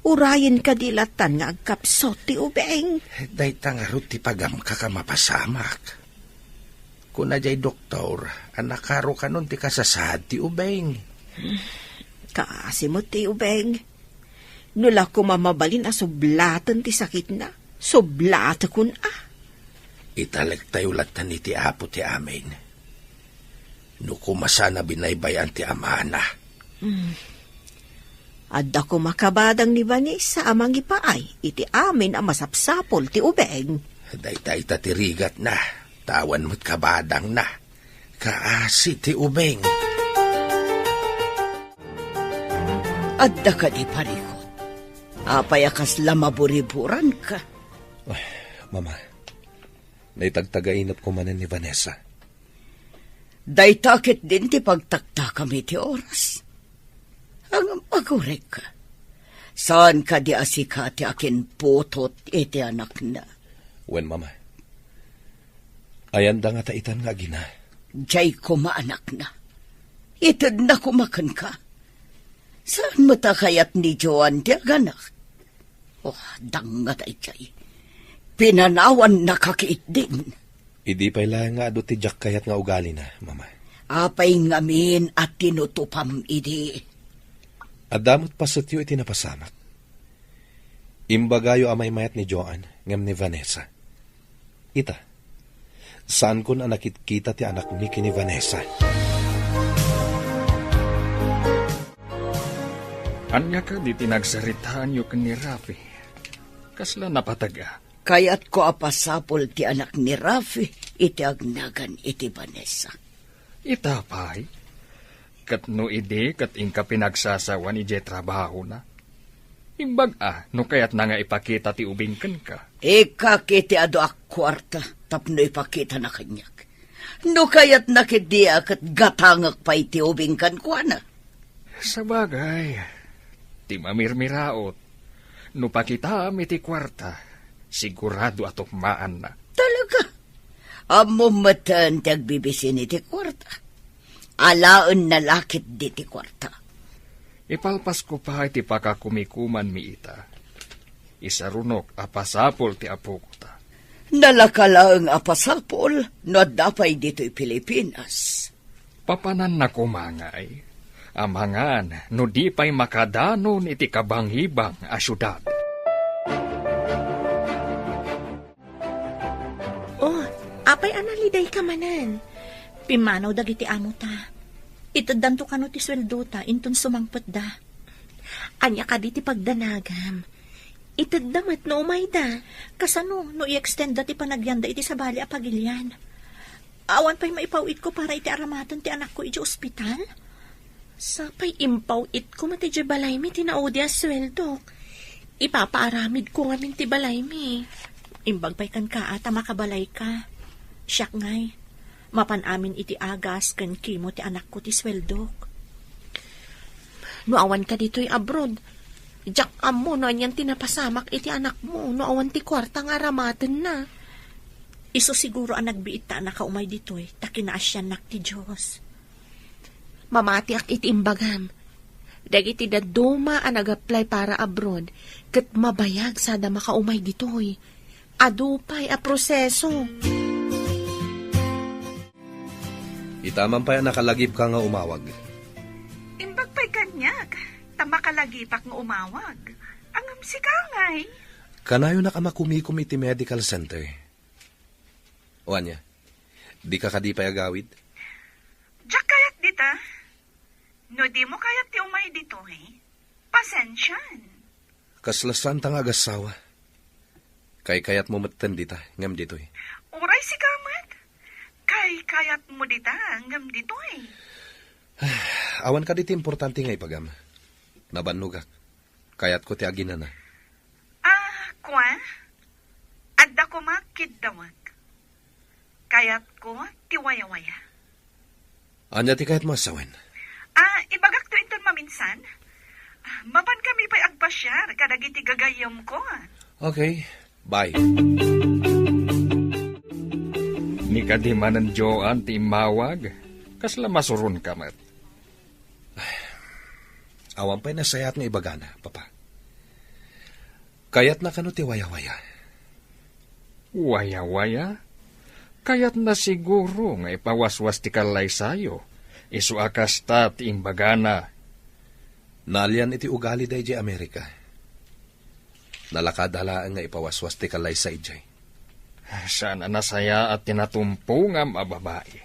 Urayin ka dilatan nga agkapsot ti ubeng. Day tangarot ti pagam kakamapasamak. Kuna jay doktor, anakaro ka nun ti kasasad ti ubeng. Kaasi mo ti ubeng. Nula ko mamabalin a sublatan ti sakit na. Sublata kun Italag tayo latan ni ti apo ti amin. No kumasana binaybayan ti amana. Adda ko makabadang ni Vanessa amang ipaay. Iti amin ang masapsapol ti ubeng. Day tatirigat na. Tawan mo't kabadang na. Kaasi ti ubeng. Adda ka di parikot. Apayakas lamaburiburan ka. Ay, mama, naitagtagainap ko manan ni Vanessa. Daytakit din ti pagtakta kami ti oras. Ang magurek ka. Saan ka di asika ti akin putot iti anak na? Wen, mama. Ayan da nga taitan nga gina. Diyay kumaanak na. Itad na kumakan ka. Saan mo ta kayat ni Joan ti aganak? Oh, dangat ay jay. Pinanawan na kakiit din. Idi pa'y lang nga ado ti Jack kayat nga ugali na, mama. Apay ngamin at tinutupam idi. Adamot pasutyo iti napasamak. Imbagayo amay mayat ni Joan, ngam ni Vanessa. Ita, saan ko na nakikita ti anak ni kini Vanessa? Anya ka di tinagsaritaan yu ni Rafi. Kasla napataga. Kayat ko apasapol ti anak ni Rafi, iti agnagan iti Vanessa. Itapay. Kat no ide, kat inka pinagsasawan ije trabaho na. Imbag no kayat na nga ipakita ti ubingkan ka. Ika kiti ado ak kwarta, tapno ipakita na kanyak. No kayat nakidia kat gatangak pa iti ubingkan ko na. Sabagay, ti mamirmiraot. No pakita iti kwarta, sigurado atukmaan na. Talaga? Amo matan ti agbibisin iti kwarta. Alaan na lakit di ti kwarta. Ipalpas ko pa iti pakakumikuman mi ita. Isarunok apasapol ti apo ko ta. Nalakalaang apasapol no dapay dito'y Pilipinas. Papanan na kumangay. Amangan no di pa'y makadanon iti kabanghibang a syudad. Oh, apay analiday ka manan. Pimanaw dagiti amo ta. Itaddanto ka no ti sweldo ta, inton sumangpot da. Anya ka di ti pagdanagam. Itaddamat no umay da. Kasano no i-extend da ti panagyanda iti sabali a pagilyan. Awan pa'y maipawit ko para iti aramatan ti anak ko iti ospital. Sapay impaw it ko mati balay mi tinaudi a sweldo. Ipapaaramid ko nga min ti balay mi. Imbag pa'y kan ka ata makabalay ka. Siyak ngay, mapan amin iti agas kan kimo ti anak ko ti sweldok. No awan ka dito'y abroad, jak amo no anyan tinapasamak iti anak mo, no awan ti kwarta nga aramaten na. Iso siguro ang nagbiit ta na kaumay dito'y, takinaasyan nak ti Diyos. Mamati ak iti imbagam. Dagiti daduma ang nag-apply para abroad, kat mabayag sada makaumay dito'y. Adupay a proseso. Itaman pa yan nakalagip ka nga umawag. Imbag pa'y kanyag, tamakalagipak nga umawag. Angam si Kangay. Kanayo na ka makumikom iti medical center. O anya, di ka kadipay agawid? Diyak kayat dita. No di mo kayat ti umay dito pasensyan. Kaslasan tang agasawa. Kay kayat mo matan dita, ngam dito Uray si Kamat. Kay kayat mo dita, ngam dito Awan ka dito importante nga ipagam. Nabanugak. Kayat ko ti agina na. Kwa? Adda ko makid dawag. Kayat ko ti waya-waya. Anya ti kayat mo asawen? Ibagak to inton maminsan. Mapan kami pa'y agpasyar, kadagiti gagayam ko. Okay, bye. Ni kadimanan Joan ti mawag, kasla masurun kamat. Awan pa'y nasayat nga ibagana, papa. Kayat na kano ti waya-waya. Waya-waya? Kayat na siguro nga ipawaswas ti kalay sayo. Isu akas ta ti imbagana. Nalian iti ugali day jay Amerika. Nalakadalaan nga ipawaswas ti kalay sa ijay. Sana nasaya at tinatumpungam a babae.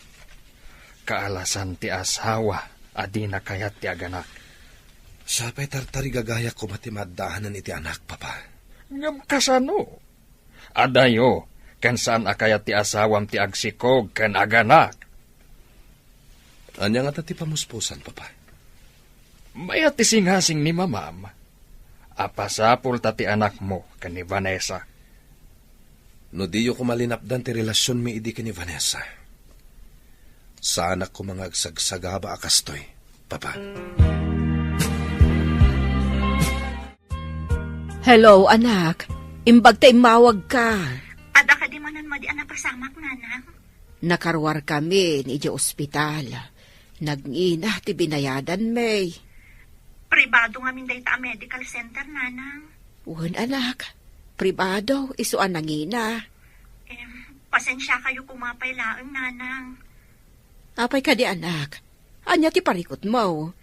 Kaalasan ti asawa, adi na kayat ti aganak. Sapay tartari gagaya ko matimadaanan iti anak, papa. Ngam kasano? Adayo, kan saan akayat ti asawam ti agsikog kan aganak. Anya nga ti pamuspusan, papa? Mayat ti singhasing ni mamam. Apasapul ti anak mo kan ni Vanessa. No diyo ko malinapdan ti relasyon mi idi ni Vanessa. Sa anak ko mga agsagsagaba akastoy, papa. Hello, anak. Imbag tayo mawag ka. Ada ka di manan mo di anak pasamak, nanang? Nakarwar kami ni Diyo ospital. Nag-ina ti binayadan, May. Pribado nga min dayta medical center, nanang. Uwan, anak. Pribado, isuan nangina. Pasensya kayo kumapay laang, nanang. Apay ka di, anak. Anya ti parikot mo.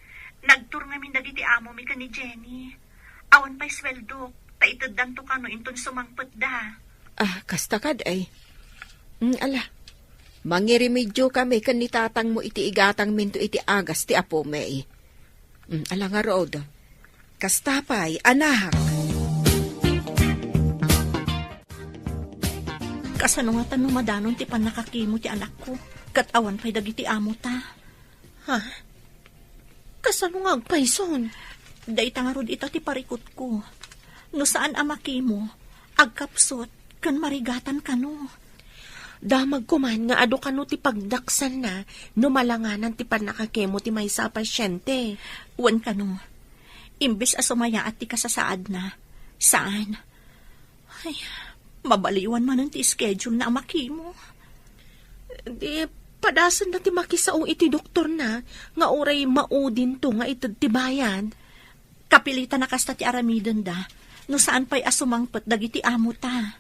Nagtur nga min dagiti amo mi ka ni Jenny. Awan pa'y sweldo. Taitad to ka no inton sumangpet da. Kasta kad ay. Ala. Mangirimedyo kami kan ni tatang mo iti igatang minto iti agas ti apo May. Ala nga rood. Kastapay, anak. Kasano nga tanong madanon ti panakakimo ti anak ko. Kat awan pa'y dagiti amo ta. Ha? Kasano nga agpayson? Dayta nga rod ita ti parikot ko. No saan amakimo, agkapsot, kan marigatan kano. Damag kuman nga ado kano ti pagdaksan na, no malanganan ti panakakemo ti maysa pasyente. Uwan kano, imbes asumaya at ti kasasaad na. Saan? Ay, mabaliwan man ti schedule na amakimo. Di, padasan na ti makisaong iti doktor na, nga oray maudin to nga itatibayan. Kapilitan na kasta ti aramiden da, no saan pa'y asumangpet dagiti amo ta.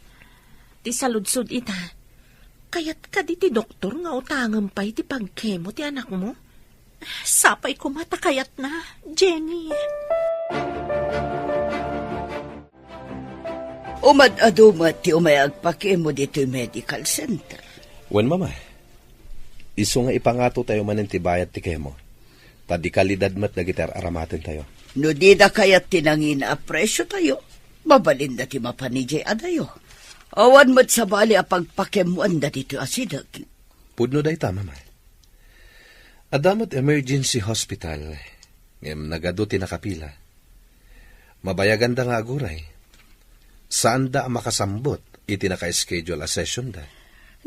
Ti saludsod ita, kayat ka di ti doktor nga utangam pa'y ti pagkemo ti anak mo? Sapay kumata kayat na, Jenny. Umad-adumat ti umayag pakemo dito medical center. Wen, mama. Iso nga ipangato tayo manin ti bayat ti kemo. Tadi kalidad mat nagitar aramatin tayo. No di da kayat tinangin a presyo tayo, mabalin da ti mapanijay adayo. Awan mat sa bali a pagpakemuan da dito asidag. Pudno day ta, mama. Adamot emergency hospital, ngem nagado ti nakapila. Mabayagan da nga aguray, Saan da makasambot? Iti naka-schedule a session da.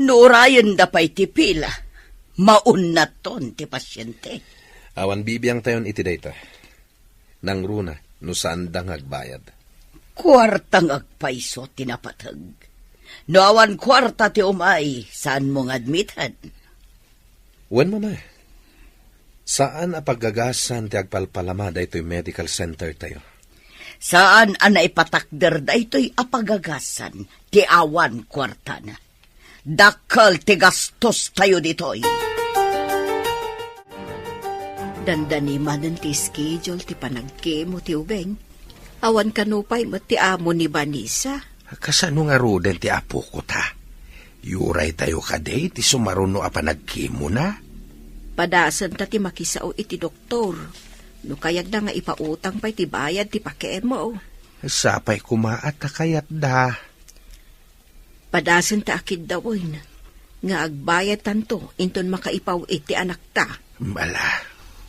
Nurayan da pa'y ti pila. Maunat ton ti pasyente. Awan bibiyang tayon iti data. Nang runa, no saan da ngagbayad. Kwartang agpaiso tinapatag. No awan kwarta ti umay, saan mong admitan? Wen mama, saan a paggagasan ti agpalpalama da ito'y medical center tayo? Saan ang naipatakder da ito'y apagagasan ti awan kwarta na? Dakal ti gastos tayo dito'y. Dandani manan ti schedule ti panagkemo ti ubeng. Awan kanupay mo ti amo ni Vanessa. Kasano nga ruden ti apo ko ta? Yuray tayo kaday ti sumaruno a panagkimo na? Padasan ta ti makisao iti doktor. No kayag na nga ipautang pa'y ti bayad ti pakemo. Sapay kumaat ta kayat da. Padasan ta akid dawoy na. Nga agbayad tanto inton makaipaw iti anak ta. Bala,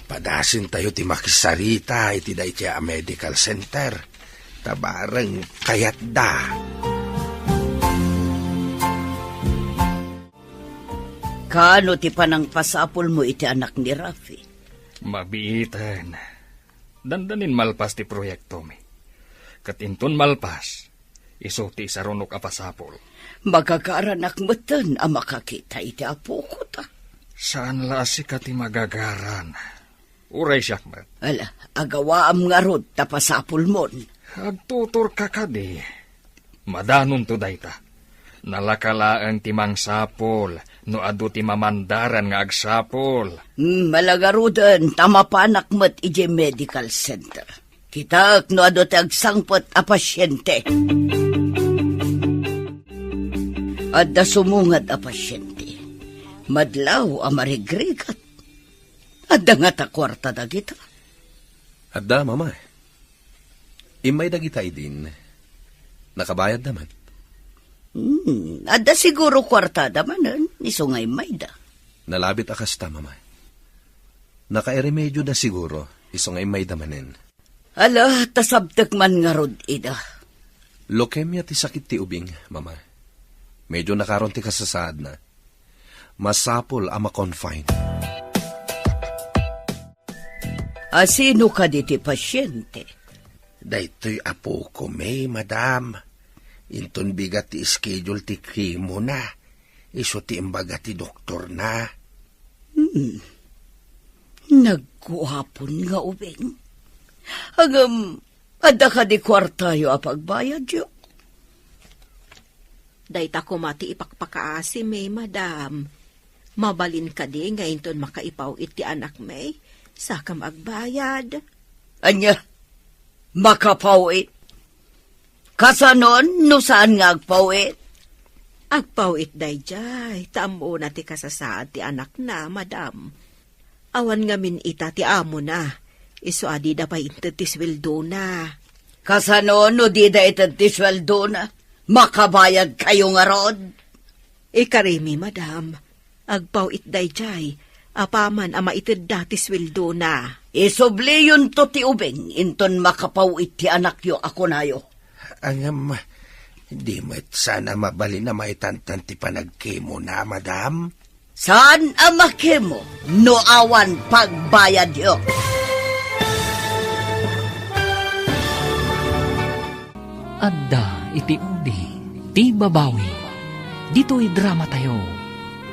padasin tayo ti makisarita iti da iti a medical center. Tabarang kayat da. Kano ti panang pasapol mo iti anak ni Rafi? Mabiitan. Dandanin malpas ti proyekto mi. Katinton malpas, iso ti sarunok apasapol. Magagaranak mo tan ang makakita iti apo ko ta. Saan lasi ka ti magagaran? Uray siyak mat. Ala, agawaam nga rod tapasapol mon. Agtutor ka kadi. Madanon to dayta. Nalakalaan ti mangsapol, no adu ti mamandaran nga agsapol. Malagarudan, tamapanak mo't iji medical center. Kitak no adu ti agsangpot a pasyente. Adda sumungad a pasyente. Madlaw a marigrigat. Adda nga ta kwarta da kita. Adda, mama. Imay da kita din. Nakabayad naman. Adda siguro kwarta da manan. Isungay may da. Nalabit akasta, mama. Nakairemedyo da siguro. Isungay may damanin. Ala, tasabtek man nga rod ida. Leukemia ti sakit ti ubing, mama. Medyo nakaroon ti kasasaad na. Masapol ama confine. Asino ka di ti pasyente? Daytoy apo ko may, madam. Inton bigat ti schedule ti kimo na. Iso ti imbaga ti doktor na. Nagkuhapon nga ubing. Hagam, adda ka di kwartayo a pagbayad yo. Dayta ko mati ipakpakaasi may madam. Mabalin ka di nga inton makaipaw iti anak may. Sakam agbayad. Anya, makapawit. Kasanon, no saan nga agpawit? Agpawit dayjay, tamo na ti kasasaad ti anak na, madam. Awan nga min ita ti amo na, iso adi da pa intatisweldo na. Kasanon, no di da intatisweldo na, makabayad kayo nga rod? Ikarimi, madam, agpawit dayjay, apaman ama itid dati sweldo na. Isubli yun to ti ubeng, inton makapawit ti anak yo ako na yo. Angam, di mo't sana mabali na maitantan ti panagkimo na, madam. Saan ang makimo? No awan pagbayad yo. Adda iti udi, ti babawi. Dito'y drama tayo,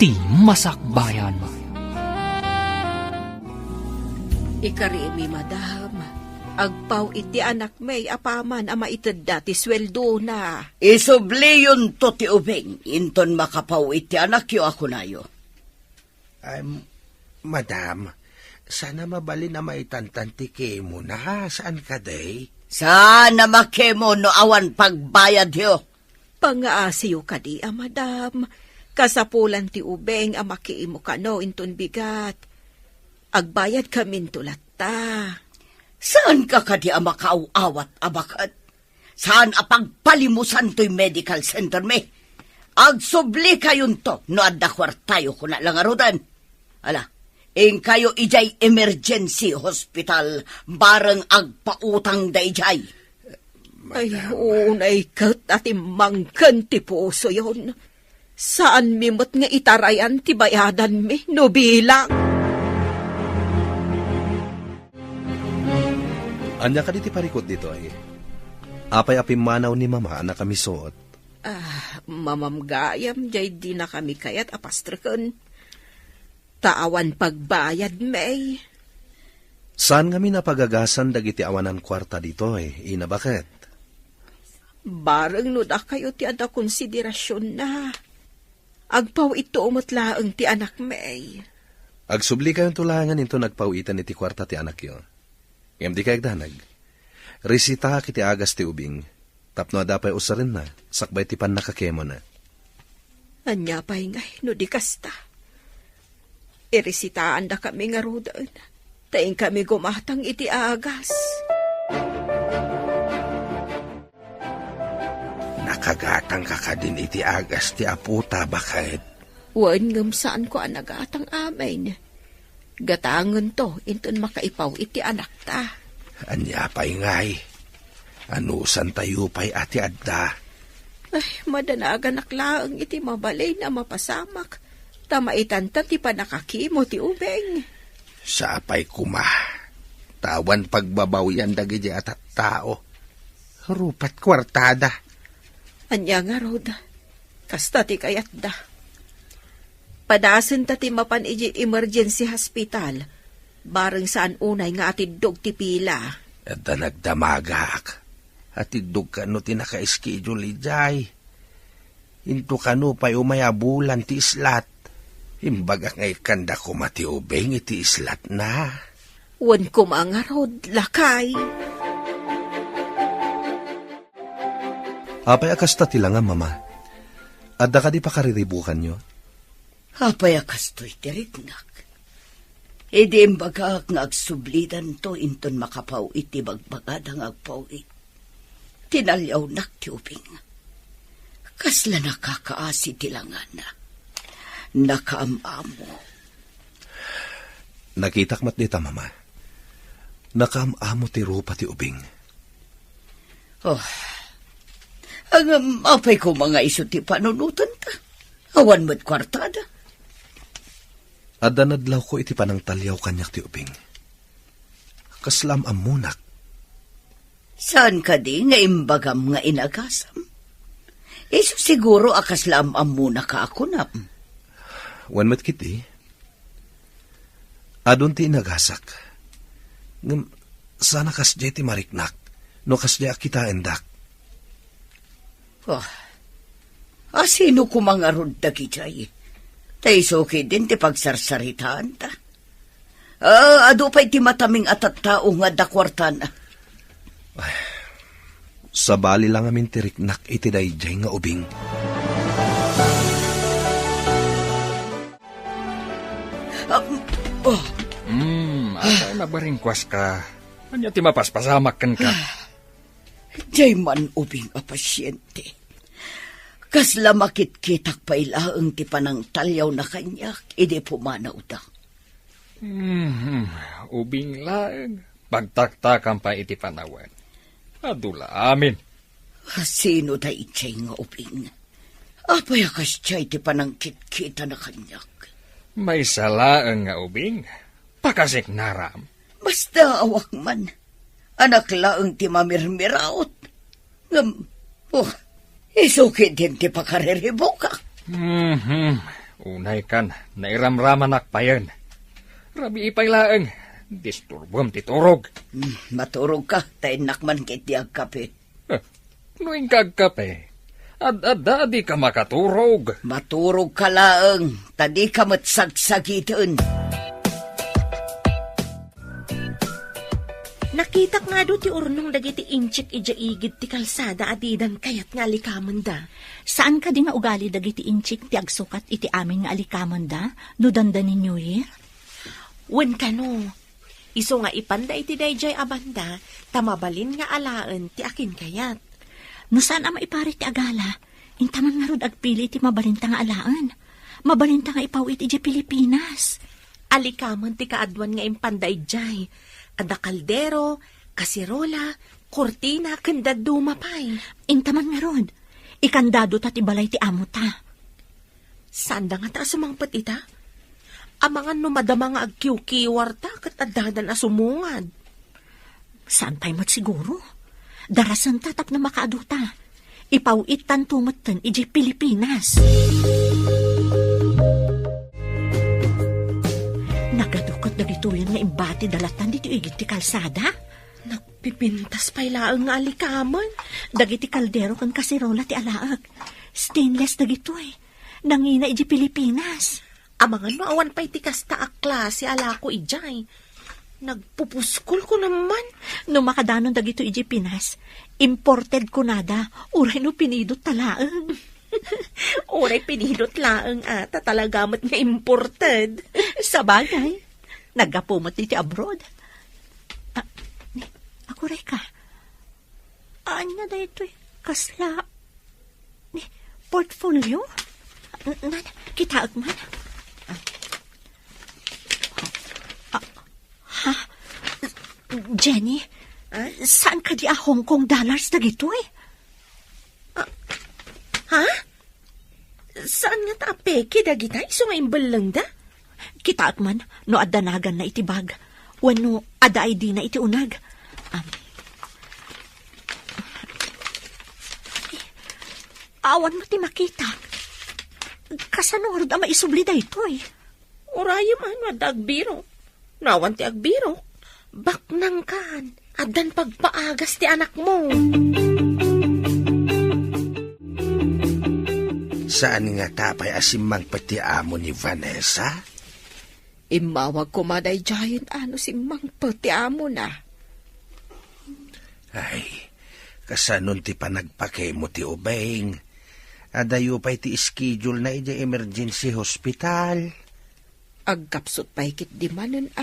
ti Masakbayan. Ikarimi, madam. Agpaw iti anak may apaman ama itid dati sweldo na. Isubli yun to ti ubeng, inton makapaw iti anak yo ako na yo. Madam, sana mabali na maitantan ti kimo na. Saan ka day? Sana makemo no awan pagbayad yo. Pangaasiyo ka di, madam. Kasapulan ti ubeng amakiimo ka no inton bigat. Agbayad kamin tulat ta. Saan ka kadi makauawat abakat? Saan apagpalimusan to'y medical center me? Agsubli kayon to, no adda kwartayo ko na lang arudan. Ala, ing kayo ijay emergency hospital, bareng agpautang da ijay. Ay, unay kat ati mangkan ti puso yon. Saan mimot nga itarayan ti bayadan mi, no bilang? Anya ka diti parikot dito ay. Apay apim manaw ni mama na kami suot. Mamamgayam, jay di na kami kayat apastrakan. Taawan pagbayad, may. Saan kami napagagasan dagiti awanan kwarta dito eh, ina bakit? Barang no da kayo ti ada konsiderasyon na. Agpaw ito umutlaang ti anak, may. Agsubli kayong tulangan into nagpawitan iti kwarta ti anak yo. Ngam di kayag danag. Risita kiti agas ti ubing. Tapno adapay usarin na, sakbay ti pan nakakemo na. Anya pa'y ngay, no di kasta. Irisitaan da kami nga rodan. Taing kami gumatang iti agas. Nakagatang ka ka din iti agas ti aputa bakit? Wan ngam saan ko ang nagatang amin. Gatangan to, inton makaipaw iti anak ta. Anya pa'y ngay. Anusan tayo pa'y ati adda. Ay, madanagan naklaang iti mabalay na mapasamak. Tamaitan ta ti panakakimo ti ubeng. Sa apay kuma. Tawan pagbabawian dagiti atat tao. Rupat kwartada. Anya nga rod. Kasta ti kayat da. Padasan ta ti mapan iji emergency hospital. Bareng saan unay nga atidog ti pila. At nagdamagak. Atidog ka no ti naka-schedule ijay. Into ka no pa'y umayabulan ti islat. Imbagak ngay kanda ko mati ubeng iti islat na. Wan ko mga rod, lakay. Apay akasta tila nga mama. Adda ka di pa kariribukan nyo? Apay akasto'y tiriknak. Edi imbagak nga agsublidan to inton makapaw iti bagbagadang agpawit. Tinalyaw nak ti ubing. Kasla nakakaasi tilangan na. Nakaamamo. Nakitak mat dita, mama. Nakaamamo ti rupa ti ubing. Oh, ang apay ko mga iso ti panunutan ta. Awan mo't kwartada. Adda nadlaw ko iti panang talyaw kanyak ti ubing. Kaslam amunak. Saan ka di nga imbagam nga inagasam? Iso siguro akaslam amuna ka ako na. Wan mat kiti. Adun ti inagasak. Ngam, sana kasjay ti mariknak. No kasjay akita endak. Oh, asino kumangarod da kijay? Taisoki din ti pagsarsaritaan ta. Ado pa'y ti mataming atat tao nga dakwartan. Sa bali lang amin ti riknak iti dayjay nga ubing. Atay mabaringkwas ka. Anya ti mapaspasamakan ka. Jay man ubing a pasyente. Kasla makit-kitak pa ilaang ti panang talyaw na kanyak, ide pumanaw da. Ubing lang. Pagtaktakan pa iti panawan. Adula amin. Sino da itchay nga ubing? Apay akas tiyay ti panang kit-kita na kanyak. May salaan nga ubing. Pakasik naram. Basta awak man. Anak laang ti mamirmiraot. Isuki din ti pakariribo ka. Unay kan, nairamraman akpayan. Rabi ipay laang. Disturbom ti turog. Maturog ka, tayo nakman kiti agkape. Nuing kagkape. Ad-di ka makaturog. Maturog ka laang, tadi ka matsagsagitan. Nakitak nga do ti urnong dagiti inchik ijaigid ti kalsada adidan kayat nga alikaman da. Saan ka di nga ugali dagiti inchik ti agsukat iti amin nga alikaman da? No danda ni New Year? Wen ka no. Iso nga ipanda iti dayjay abanda, tamabalin nga alaan ti akin kayat. No saan ama ipari ti agala? Intaman nga rod agpili ti mabalinta nga alaan. Mabalinta nga ipawit iti Pilipinas. Alikaman ti kaadwan nga impanda ijay. Ada kaldero, kasirola, Kortina, kandad dumapay. Intaman nga rod. Ikandado ta ti balay ti amo ta. Sanda nga ta sumangpat ita? Amangan no madama nga agkiw-kiwar ta kat adadan asumungad. Saan tayo mat siguro? Darasan ta tap na makaaduta. Ipawit tan tumatan iji Pilipinas. Nagadukat na dito yan nga imbati dalatan dito igit ti kalsada. Nagpipintas pa'y laang nga alikaman. Dagiti kaldero kan kasirola ti alaag. Stainless dagito eh. Nangina iji Pilipinas. Amangan maawan pa'y ti kasta akla si ala ko ijay. Nagpupuskol ko naman. No makadanon dagito iji Pinas, imported ko nada, uray no pinidot talaang. Uray pinidot laang ata talagamat nga imported. Sa bagay, nagapumot diti abroad. Ako ray ka. Anya da ito eh, kasla. Portfolio? Kita agman. Ha? Jenny, saan ka di Hong Kong dollars na gito eh? Ha? Saan nga ta peke da gitay? So nga imbalang da? Kita agman, no adanagan na itibag. Wano ada ID na iti unag. Awan mo ti makita. Kasanord ang maisubli da ito eh. Uraya man, wadagbiro. Nawan ti agbiro. Baknang kan, adan pagpaagas ti anak mo. Saan nga tapay asimang pati amo ni Vanessa? Imawag ko maday giant ano si mang pati amo na. Ay, kasanon ti panagpake mo ti ubeng. Adayo pa'y ti schedule na iti emergency hospital. Agkapsot pa'y kit di manan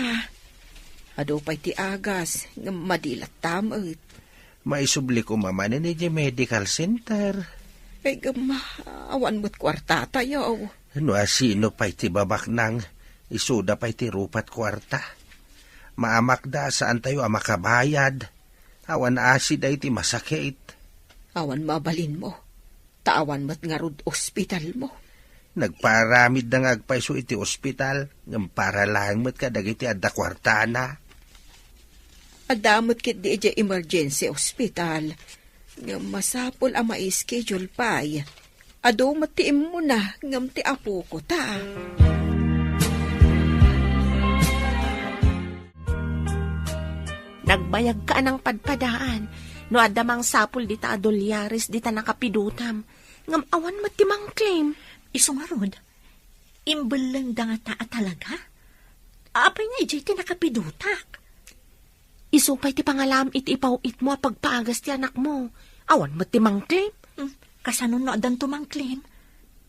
Ado pa'y ti agas, nga madilat tamot. Maisubli ko mamanin iti medical center. Ay gama, awan mo't kwarta tayo. Ano sino pa'y ti babak nang isuda pa'y ti rupat kwarta. Maamakda saan tayo makabayad. Awan asid ay ti masakit. Awan mabalin mo. Taawan mo't nga rod ospital mo. Nagparamid na ngagpaiso iti ospital, ng para lang mo't kadagiti adda kwartana. Adamot kit di iti emergency hospital. Nga masapol ang ma-schedule pa'y. Ado matiim mo na ngam ti apo ko ta. Nagbayag ka ng padpadaan. No adamang sapul dita adolyaris dita nakapidutam. Ngam awan matimang claim. Isungarod, imbalang da nga taa talaga? Apay nga ijay ti nakapidutak. Isupay ti pangalam iti ipawit mo pagpaagas ti anak mo. Awan matimang claim. Kasanon no adan tumang claim?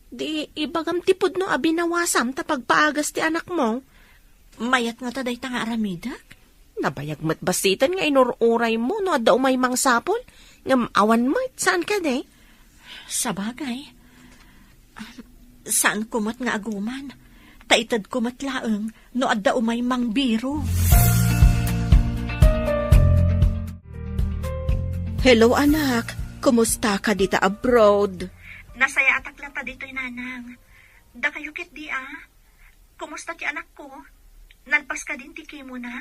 Di ibagam tipod no abinawasam ta pagpaagas ti anak mo. Mayat nga taday ta nga aramidak? Nabayag mat basitan nga inururay mo no adda umay mang sapol. Ngam awan mo, saan ka de? Sa bagay. Saan kumat nga aguman? Taitad kumat laeng no adda umay mang biro. Hello anak, kumusta ka dita abroad? Nasaya atak lang ta dito'y nanang. Da kayo kit di Kumusta ti anak ko? Nalpas ka din ti kimo na?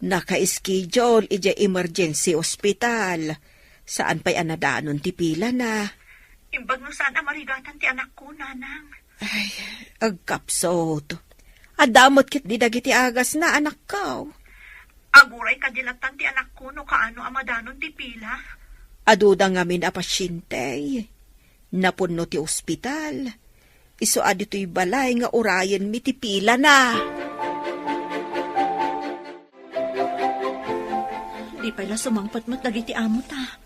Naka-schedule ija emergency hospital. Saan pa'y anadaanon ti pila na? Imbag no saan amarigatan ti anak ko, nanang. Ay, agkapsot. Adamot kit di dagiti agas na anak ko. Aguray kadilatan ti anak ko no kaano amadanon ti pila. Aduda ngamin a pasyente. Napunno ti ospital. Iso adito'y balay nga urayan mi ti pila na. Di pala sumangpat mat dagiti amo ta.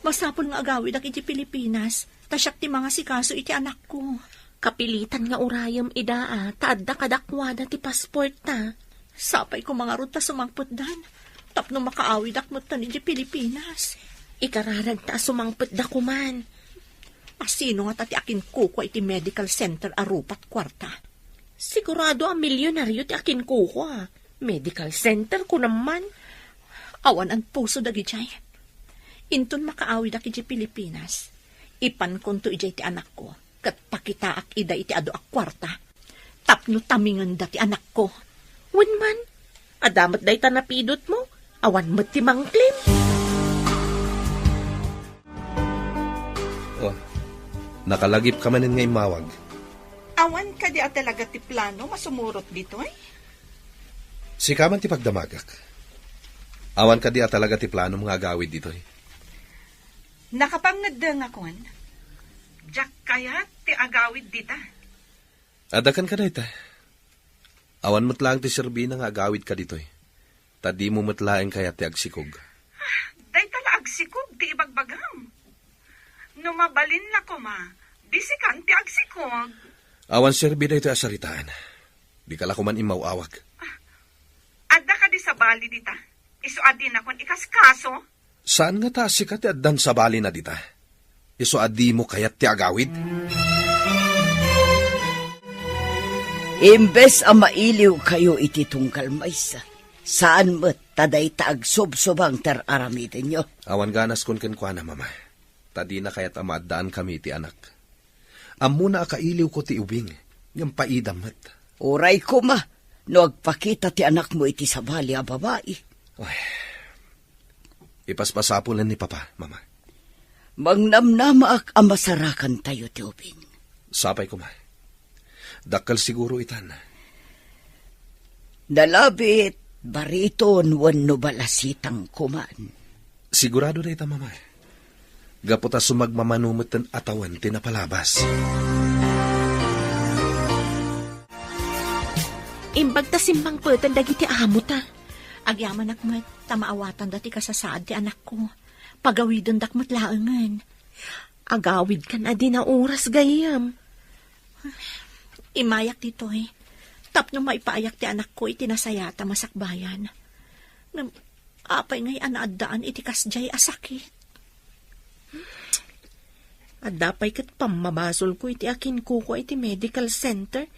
Masapol nga agawid ak iti Pilipinas. Tasyak ti mga sikaso iti anak ko. Kapilitan nga urayam idaa, taadda kadakwada ti passport ta. Sapay ko mga ruta sumangpot dan. Tapno makaawid ak mat iti Pilipinas. Ikararag ta sumangpot da kuman. Asino nga tati akin kuko iti medical center arupat kwarta. Sigurado ang milyonaryo ti akin kuko Medical center ko naman. Awan ang puso dagi jay. Inton makaawid aki di Pilipinas. Ipan konto ijay ti anak ko. Kat pakitaak ida iti ado ak kwarta. Tapno tamingan da ti anak ko. Wenman, adamat day tanapidot mo. Awan mo ti mangklim. Oh, nakalagip ka manin ngay mawag. Awan ka di at talaga ti plano masumurot dito eh. Si kaman ti pagdamagak. Awan ka di at talaga ti plano mga agawid dito eh. Nakapangadang akon. Jack kaya ti agawid dita. Adakan ka na ita. Awan mo't lang ti Serbina nga agawid ka dito eh. Tadi mo matlaeng kaya ti agsikog. Day tala agsikog ti ibagbagam. Numabalin na ko ma. Bisikan ti agsikog. Awan Serbina ito asaritaan. Di ka la kuman imawawag. Adda ka di sa bali dita. Isuadin akon ikaskaso. Saan nga ta sikat ti addan sa bali na dita? Iso adi mo kayat ti agawid? Imbes ang mailiw kayo iti tungkal maysa. Saan mo't taday taag subsubang ter-aramitin nyo? Awan ganas kun kenkwana, mama. Tadi na kaya't amaadaan kami ti anak. Amuna akailiw ko ti ubing. Ngam paidamat. Uray ko ma, no agpakita ti anak mo iti sabali a babae. Ay, ipaspasapulan ni papa, mama. Mangnamnamaak ang masarakan tayo ti ubing. Sapay ko ma. Dakal siguro itan. Nalabit, bariton wano balasitang kuman. Sigurado na ita, mama. Gaputa sumagmamanumot ng atawan tinapalabas. Imbag ta simbang petan dagiti amo ta. Agyaman akmat, tamaawatan dati kasasaad ti anak ko. Pagawidon dakmat laangan. Agawid ka na di na oras gayam. Imayak dito eh. Tapno maipaayak ti anak ko iti nasayata masakbayan. Apay ngay anaadaan iti kasjay asakit. Adapay kat pamabasol ko iti akin kuko iti medical center.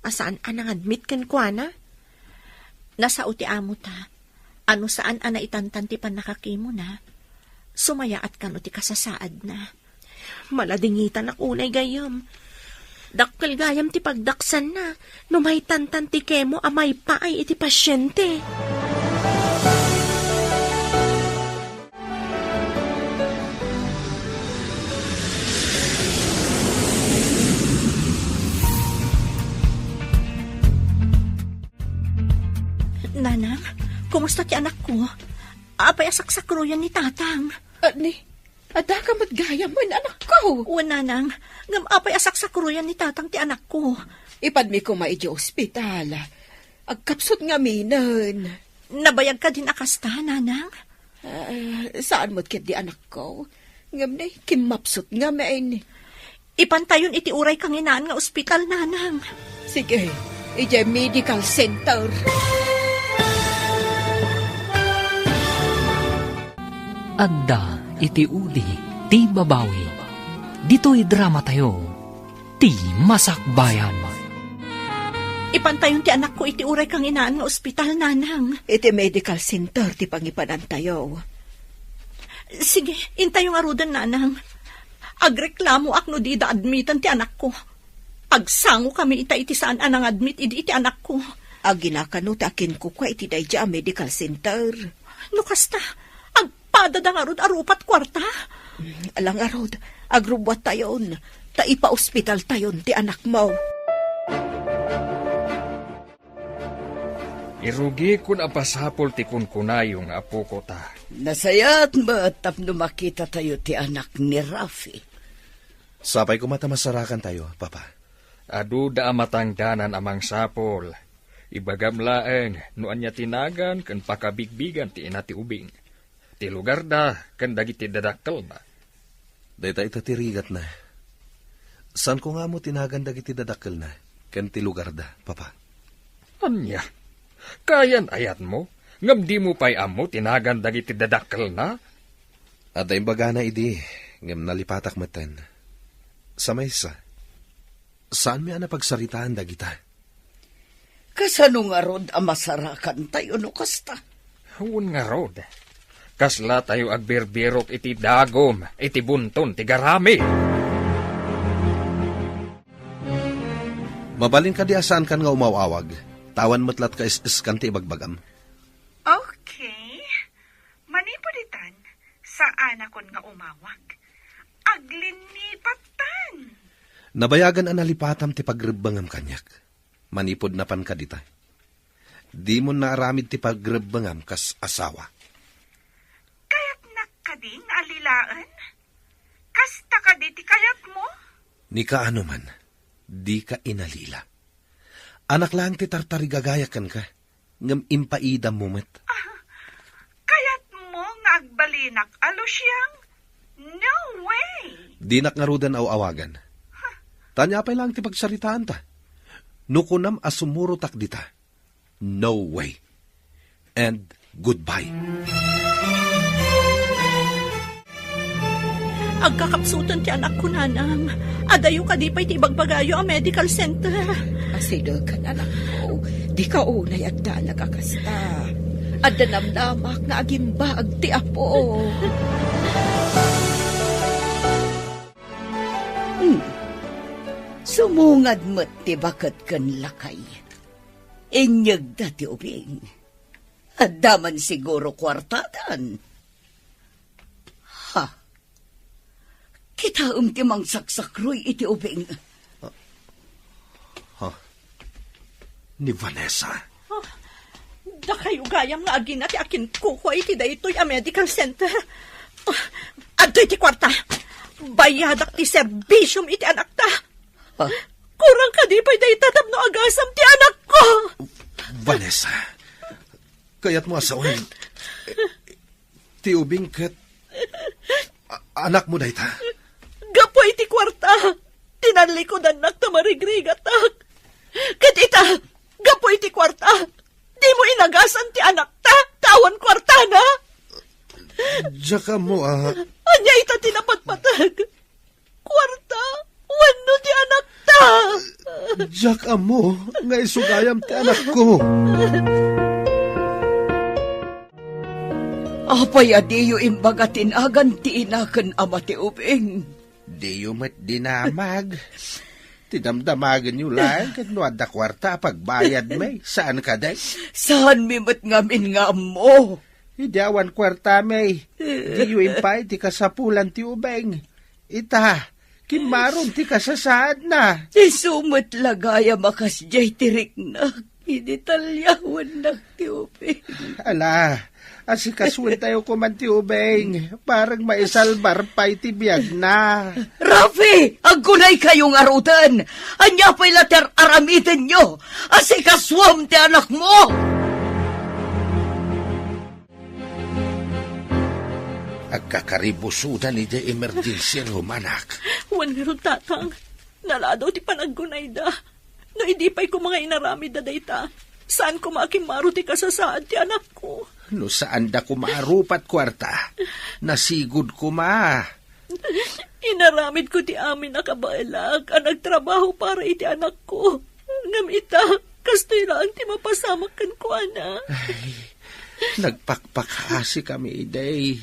Asaan anang admit kan kwa na? Nasa uti amo ta. Ano saan ana itantan ti panakakimo na? Sumayaat kan uti kasasaad na. Maladingitan ako unay gayam. Dakkel gayam ti pagdaksan na. Numay tantan ti kemo amay paay iti pasyente. Nanang, kumusta ti anak ko? Apay asaksakruyan ni tatang. Ada ka matgaya man, anak ko. O nanang, ngam apay asaksakruyan ni tatang ti anak ko. Ipadmi ko maidyo ospital. Agkapsot nga minan. Nabayag ka din akasta, nanang? Saan mo't ket di anak ko? Ngam na, kimapsot nga main. Ipantayon iti uray kang inaan nga ospital, nanang. Sige, iti medical center. Adda iti uli ti babawi. Dito'y drama tayo, ti Masakbayan. Ipantayon ti anak ko iti uray kang inaan nga ospital, nanang. Iti medical center ti pangipanan tayo. Sige, intayong arudan, nanang. Agreklamo ak no di da admitan ti anak ko. Agsango kami iti saan anang admit iti anak ko. Aginakano takin ko kwa iti dayja medical center. No kasta, agpadadang arud arupat kwarta. Alang arod, agrubwat tayon. Taipa-ospital tayon ti anak mo. Irugi kun apasapol ti kunkunayong apo ko ta. Nasayat ba tapno makita tayo ti anak ni Rafi? Sapay ko mata masarakan tayo, papa. Adu da amatangdanan amang sapol. Ibagam laeng, nuan niya tinagan kan pakabigbigan ti ina ti ubing. Ti lugar da, kan dagiti dadakkel ba? Dayta ita tirigat na. San ko nga mo tinagan dagiti dadakkel na, kan ti lugar da, papa? Anya? Kayan ayat mo? Ngam di mo pa'y amo tinagan dagiti dadakkel na? At ay baga na idi, ngam nalipatak matan. Sa maysa, saan mi ana pagsaritaan dagita? Kasano nga rod ang masarakan tayo no kasta? Huwag nga rod. Kasla tayo agbirbirok iti dagom, iti bunton, ti garami. Mabalin ka di asaan kan nga umawawag. Tawan matlat ka is-iskan ti ibagbagam. Okay. Manipoditan, saan akon nga umawag? Aglinipatan. Nabayagan ang nalipatam ti pagrebangam kanyak. Manipod na pan ka dita. Di mo naaramid ti pagrebangam kas asawa. Kaya't nakading alilaan? Kasta ka di ti kayat mo? Ni ka ano man, di ka inalila. Anak lang ti tartarigagayakan ka, ngam impaidam mo met. Kayat mo nga agbalinak alo siyang? No way! Dinak nga rudan aw awagan. Tanya pa lang ti pagsaritaan ta. Nukunam asumurutak dita. No way. And goodbye. Agkakapsutan ti anak ko, nanang. Adayo ka di pa'y ti bagbagayo ang medical center. Asidol ka na anak ko. Di ka unay at da nagkakasta. At danamdamak nga agimbag ti apo. Sumungad mo't ti bakat kan lakay. Inyag da ti ubing. At daman siguro kwartadan. Ha? Kita ti mang saksakroy iti ubing. Ni Vanessa. Da kayo gayam nga agin at akin kukoy ti daytoy a medical center. Adoy ti kwarta. Bayadak ti serbisyum iti anak ta. Kurang ka di pa'y day tatab no agasam ti anak ko. Vanessa, kayat mo asawan. Ti ubing kat anak mo day ta. Gapoy ti kwarta. Tinanlikodan nak tamarigrigatak. Kat ita, gapoy ti kwarta. Di mo inagasan ti anak ta. Tawan kwarta na. Diyan mo Anya ita tinapatpatag. Kwarta. Wano ti anak ta? Jack mo, nga isugayam ti anak ko. Apay adiyo imbagatin agan ti inakan ama ti ubing. Diyo met dinamag. Tidamdamagan nyo lang, kat no adda kwarta, pagbayad may. Saan ka day? Saan mimot ngamin nga mo? Idawan kwarta may. Diyo impay, ti kasapulan ti ubeng. Ita, kimaron ti kasasaad na. Isumot lagaya makas jay tirik na. Initalyawan na ti ubing. Ala, asikaswin tayo kuman ti ubeng. Parang maisalbar pa'y ti biyag na. Rafi, aggunay kayong arutan. Anya pa'y later aramitin nyo. Asikaswam ti anak mo. Agkakaribusudan ni di emergency rumanak. Wan meron tatang. Naladaw ti panaggunay da. No hindi pa'y ko mga inarami da dayta. Saan ko makimaro ti kasasaad ti anak ko? No saan da ko maarupat kwarta? Nasigod ko ma. Inaramid ko ti amin na kabailag. Ang nagtrabaho para iti anak ko. Ngamita, kastoy lang ti mapasamakan ko, ana. Ay, nagpakpakasi kami, iday.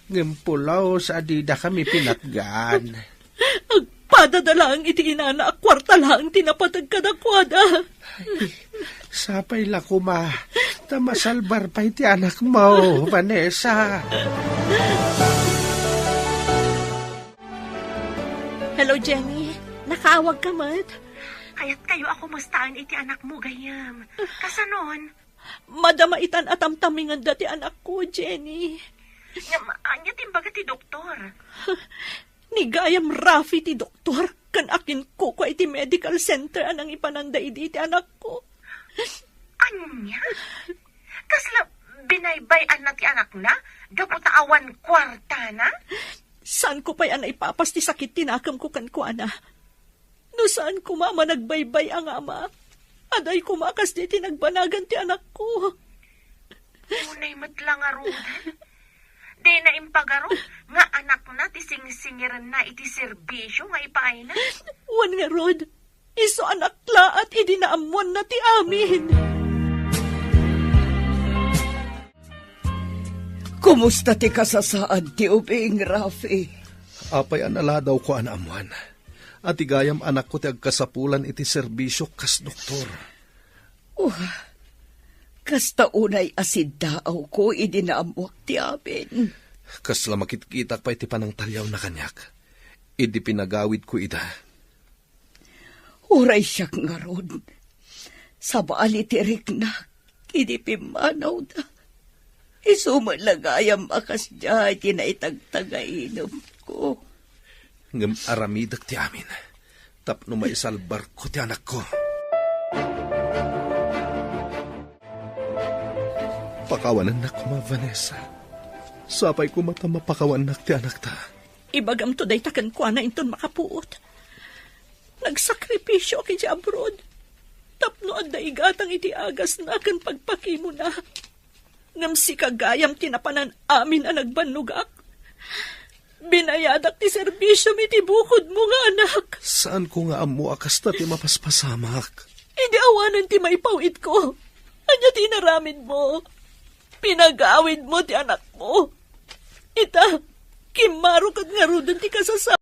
Ngimpulaw sa adida kami pinatgan. Agpadadalang iti inana, kwarta lang tinapatag kadakwada. Ay, sapay la ko ma. Tamasalbar pa iti anak mo, Vanessa. Hello, Jenny. Nakaawag ka, Mat? Kaya't kayo ako mustaan iti anak mo, gayam. Kasanon? Madama itan atamtamingan dati anak ko, Jenny. Anya timbaga ti doktor. Ni gayam Rafi ti doktor. Kan akin ko iti medical center anang ipananda iti anak ko. Anya? Kasla binaybayan na ti anak na? Gaputaawan kwarta na? Saan ko pa'y ana ipapas ti sakit tinakam ko kan ko, ana? No saan ko mama nagbaybay ang ama? Aday ko makas di tinagbanagan ti anak ko. Unay matlang arudan. Di na impagaro nga anak na ti singsingiran na iti serbisyo nga ipaay na. Wan nga rod, iso anak la at idinaamuan na ti amin. Kumusta ti kasasaan ti ubing, Rafi? Apay anala daw ko anaamuan. At igayam anak ko ti agkasapulan iti serbisyo kas doktor. Kasta unay asid daaw ko idinaamuak ti amin. Kasla makitkitak pa iti panang talyaw na kanyak. Idi pinagawid ko ida. Uray siyak nga ron. Sa baali ti riknak, idi pimanaw da. Isumalagayam akas diya iti naitagtagainom ko. Ngam aramidak ti amin. Tapno maisalbar ko ti anak ko. Pakawanan na ko ma, Vanessa. Sapay ko mata mapakawanak ti anak ta. Ibagam to day takan ko na inton makapuot. Nagsakripisyo aki di abroad. Tapno at daigatang iti agas na akan pagpakimo na. Ngam si kagayam tinapanan amin ang nagbanugak. Binayadak ti serbisyo iti bukod mo nga anak. Saan ko nga amu akas ta ti mapaspasamak? Hindi awanan ti maipawid ko. Anya tinaramid mo. Pinagawid mo ti anak mo. Ita, kimaro kag nga rudan ti kasasa.